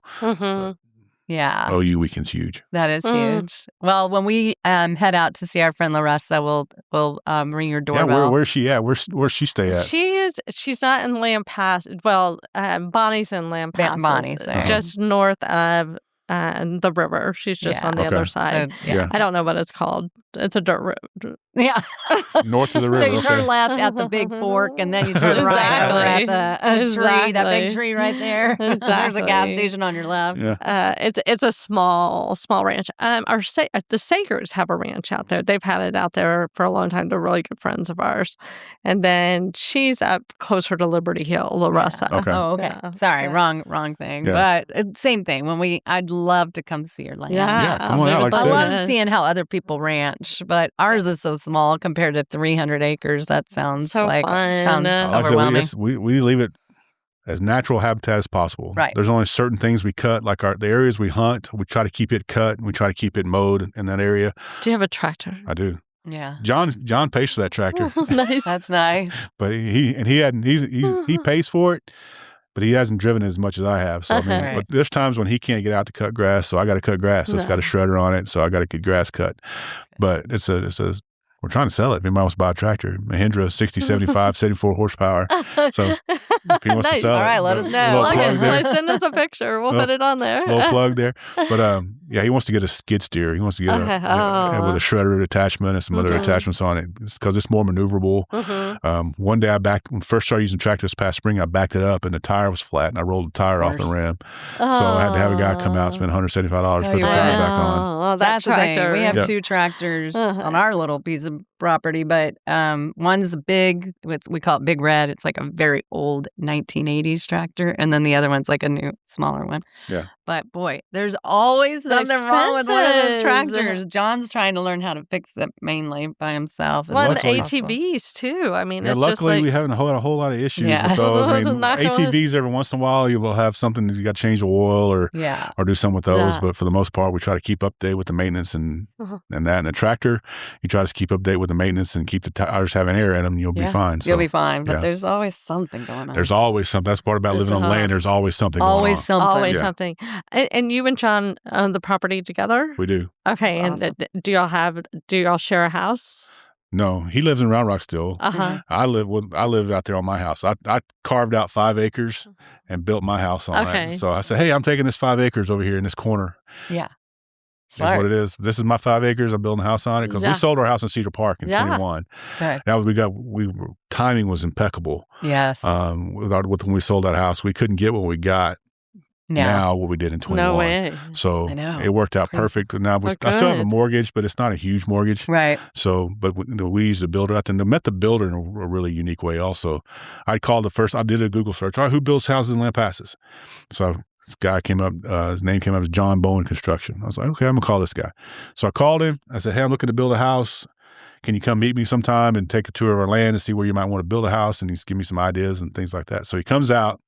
Yeah. OU weekend's huge. That is huge. Well, when we head out to see our friend Larissa, we'll ring your doorbell. Yeah, where's she at? Where's she stay at? She's not in Lampass. Well, Bonnie's in Lampass. Bonnie's there. Just north of the river. She's just on the other side. So, I don't know what it's called. It's a dirt road. Yeah. North of the river. So you turn left at the big fork, and then you turn right over at the tree, that big tree right there. Exactly. There's a gas station on your left. Yeah. It's a small ranch. The Sagers have a ranch out there. They've had it out there for a long time. They're really good friends of ours. And then she's up closer to Liberty Hill, Larissa. Okay. Oh, okay. Yeah. Sorry, wrong thing. Yeah. But same thing. I'd love to come see your land. Yeah, come on out. Like I love seeing how other people ranch, but ours is so small compared to 300 acres. That sounds so like fun. Sounds overwhelming. We leave it as natural habitat as possible. Right. There's only certain things we cut, like the areas we hunt. We try to keep it cut, and we try to keep it mowed in that area. Do you have a tractor? I do. Yeah. John pays for that tractor. Nice. That's nice. But he pays for it. But he hasn't driven as much as I have. So but there's times when he can't get out to cut grass, so I got to cut grass. So it's got a shredder on it, so I got to get grass cut. But we're we're trying to sell it. If anybody wants to buy a tractor, Mahindra 60, 75, 74 horsepower. So if he wants to sell All right, it, let us know. little plug there. Send us a picture. We'll put it on there. Little plug there. But yeah, he wants to get a skid steer. He wants to get with a shredder attachment and some other attachments on it because it's more maneuverable. One day when I first started using tractor this past spring, I backed it up and the tire was flat and I rolled the tire off the rim. So I had to have a guy come out, spend $175, put the tire back on. Oh, That's the thing. tractor. We have 2 tractors on our little piece of property, but one's big. We call it Big Red. It's like a very old 1980s tractor, and then the other one's like a new, smaller one. Yeah. But boy, there's always something wrong with one of those tractors. John's trying to learn how to fix it mainly by himself. Well, and Luckily- ATVs too. I mean, Yeah, it's luckily just like, we haven't had a whole lot of issues with those. I mean, ATVs every once in a while you will have something that you got to change the oil or do something with those. Yeah. But for the most part, we try to keep up to date with the maintenance and that. And the tractor, you try to keep up to date with the maintenance and keep the tires having air in them. You'll be fine. So, You'll be fine. But there's always something going on. There's always something. That's part about living on land. There's always something going on. Always something. And you and John own the property together? We do. Okay. That's and do y'all share a house? No, he lives in Round Rock still. I live out there on my house. I carved out 5 acres and built my house on it. So I said, hey, I'm taking this 5 acres over here in this corner. Yeah. That's what it is. This is my 5 acres. I'm building a house on it because we sold our house in Cedar Park in 21. Okay. Timing was impeccable. Yes. When we sold that house, we couldn't get what we got. Now what we did in 21. No way. So it worked out perfect. Now I still have a mortgage, but it's not a huge mortgage. Right. So, but we used a builder out there. And met the builder in a really unique way also. I did a Google search. All right, who builds houses in Lampasas? So this guy came up, his name came up as John Bowen Construction. I was like, okay, I'm going to call this guy. So I called him. I said, hey, I'm looking to build a house. Can you come meet me sometime and take a tour of our land and see where you might want to build a house? And he's give me some ideas and things like that. So he comes out.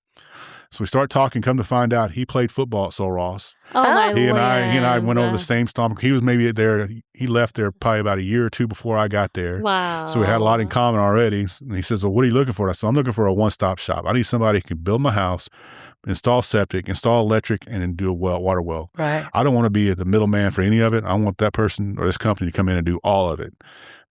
So we start talking, come to find out he played football at Sul Ross. Oh, my He and land. I went over the same stomp. He was maybe there, he left there probably about a year or two before I got there. Wow. So we had a lot in common already. And he says, well, what are you looking for? I said, I'm looking for a one-stop shop. I need somebody who can build my house, install septic, install electric, and then do a water well. Right. I don't want to be the middleman for any of it. I want that person or this company to come in and do all of it.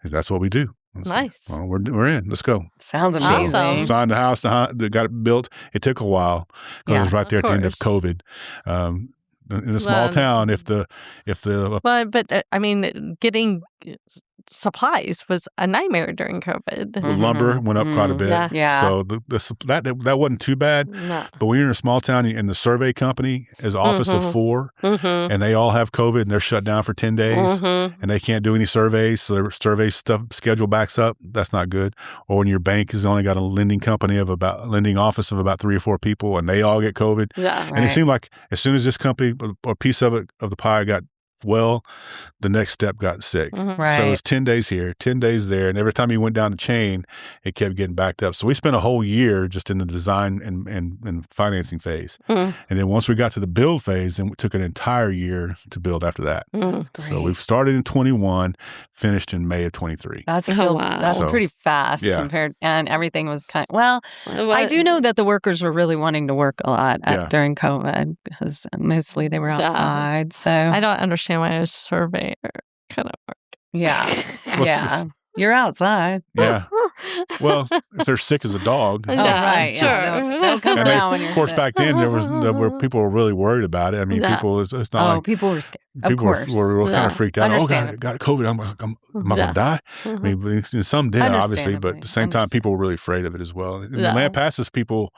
And that's what we do. Nice. Well, we're in. Let's go. Sounds amazing. Awesome. Signed the house, got it built. It took a while because it was right there at the end of COVID. In a small town, I mean, getting supplies was a nightmare during COVID. the lumber went up quite a bit. Yeah. So that wasn't too bad. No. But when you're in a small town and the survey company is office of 4 and they all have COVID and they're shut down for 10 days and they can't do any surveys, so their survey stuff schedule backs up, that's not good. Or when your bank has only got a lending office of about 3 or 4 people and they all get COVID. Yeah. And it seemed like as soon as this company or piece of the pie got well, the next step got sick. Right. So it was 10 days here, 10 days there. And every time you went down the chain, it kept getting backed up. So we spent a whole year just in the design and financing phase. And then once we got to the build phase, then it took an entire year to build after that. So we've started in 21, finished in May of 23. That's still that's So, pretty fast compared, and everything was I do know that the workers were really wanting to work a lot during COVID because mostly they were outside. So I don't understand why a surveyor kind of work. Yeah. You're outside. Yeah. Well, if they're sick as a dog. Oh, right. Sure. Yeah. They'll come around when you're of course, sick. back then people were really worried about it. I mean, it's not like people were scared. Of people course. were kind of freaked out. Oh, Understandable. got COVID. Am I going to die? I mean, some did, obviously, but at the same time, people were really afraid of it as well. And the Lampasas people,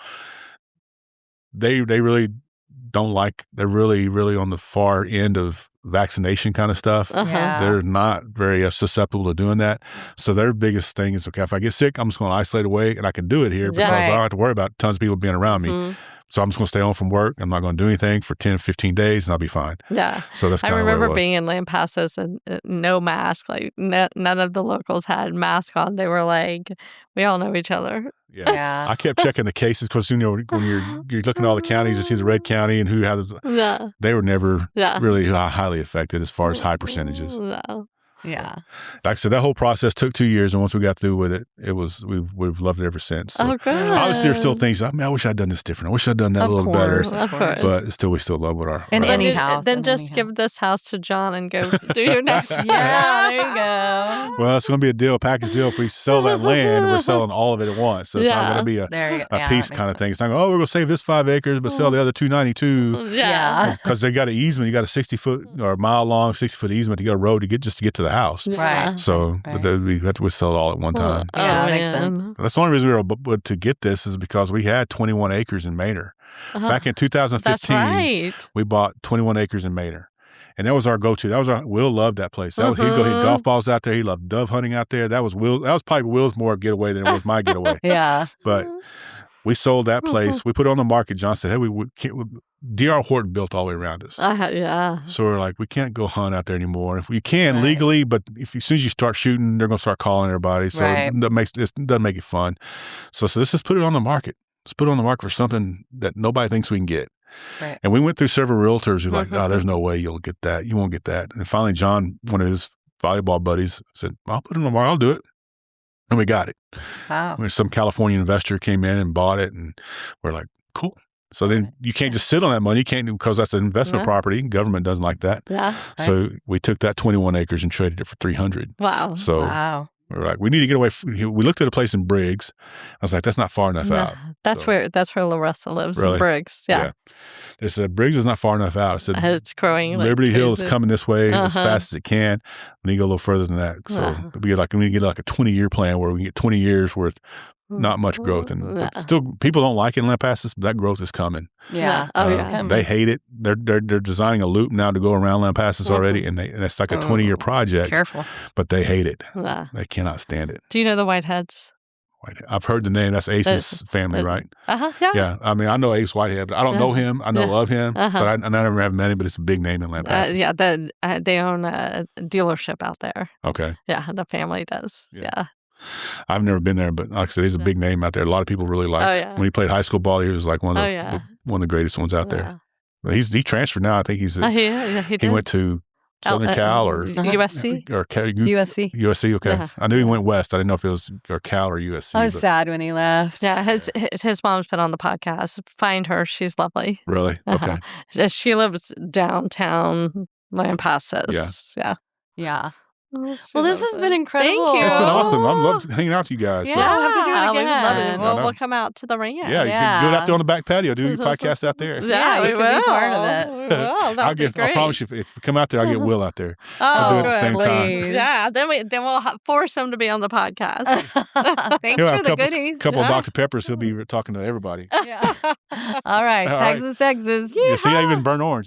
they really don't like, they're really, really on the far end of vaccination kind of stuff. They're not very susceptible to doing that. So their biggest thing is, okay, if I get sick, I'm just going to isolate away and I can do it here because I don't have to worry about tons of people being around me. So I'm just going to stay home from work. I'm not going to do anything for 10, 15 days and I'll be fine. Yeah. So that's kind I of what it remember was. being in Lampasas and no mask. Like none of the locals had masks on. They were like, we all know each other. Yeah. I kept checking the cases because, when you're looking at all the counties, you see the red county and who had they were never really highly affected as far as high percentages. Yeah. Like I said, that whole process took 2 years, and once we got through with it, we've loved it ever since. So Oh, good. obviously, there's still things. I wish I'd done this different. I wish I'd done that a little better. Of course. But we still love what our In our any house. house. Then in just any give this house to John and go do your next. Yeah, there you go. Well, it's going to be a package deal. If we sell that land, we're selling all of it at once. So it's not going to be a piece kind of thing. It's not going, we're going to save this 5 acres, but sell the other 292. Yeah. Because they got an easement. You got a 60-foot or a mile long, 60-foot easement. You got a road to get to the house. Right. So but we have to sell it all at one time. Yeah, that makes sense. That's the only reason we were able to get this is because we had 21 acres in Maynard. Back in 2015, we bought 21 acres in Maynard. And that was our go-to. Will loved that place. He'd go hit golf balls out there. He loved dove hunting out there. That was probably Will's more getaway than it was my getaway. Yeah. But we sold that place. We put it on the market. John said, hey, we can't. D.R. Horton built all the way around us. Yeah. So we're like, we can't go hunt out there anymore. If we can legally, but as soon as you start shooting, they're going to start calling everybody. So it doesn't make it fun. So let's just put it on the market. Let's put it on the market for something that nobody thinks we can get. Right. And we went through several realtors who were like, there's no way you'll get that. You won't get that. And finally, John, one of his volleyball buddies, said, I'll put it on the market. I'll do it. And we got it. Wow. Some California investor came in and bought it, and we're like, cool. So then you can't just sit on that money. You can't, because that's an investment property. Government doesn't like that. Yeah. So we took that 21 acres and traded it for 300. Wow. So we were like, we need to get away. We looked at a place in Briggs. I was like, that's not far enough out. That's where Larissa lives, really? In Briggs. Yeah. They said, Briggs is not far enough out. I said, it's growing. Liberty Hill is coming this way as fast as it can. We need to go a little further than that. So we need to get like a 20-year plan where we can get 20 years worth, not much growth. And still, people don't like it in La Paz, but that growth is coming. Yeah. It's coming. They hate it. They're designing a loop now to go around La Paz already, and it's like a 20-year project. Careful. But they hate it. They cannot stand it. Do you know the Whiteheads? I've heard the name. That's Ace's family, right? Yeah. Yeah. I mean, I know Ace Whitehead, but I don't know him. I know of him, but I never have met him, but it's a big name in La Paz. They own a dealership out there. Okay. Yeah, the family does. Yeah. I've never been there, but like I said, he's a big name out there. A lot of people really liked. When he played high school ball, he was like one of the greatest ones out there. But he transferred now. I think he went to Southern Cal or USC? Or USC. USC, okay. Yeah. I knew he went west. I didn't know if it was or Cal or USC. I was sad when he left. Yeah, his mom's been on the podcast. Find her. She's lovely. Really? Okay. She lives downtown Lampasas. Yeah. Oh, well, this has been incredible. Thank you. It's been awesome. I love hanging out with you guys. Yeah, So. we'll have to do it we again. love it. I know. We'll come out to the ranch. Yeah, you can do it out there on the back patio. Do your podcast out there. Yeah, we you can will. be part of it. We will. I promise you, if we come out there, I'll get Will out there. Oh, I'll do it at the good. same time. Please. Yeah, then we'll force him to be on the podcast. Thanks He'll have for the goodies. couple of Dr. Peppers. He'll be talking to everybody. Yeah. All right. All Texas. You see, I even burn orange.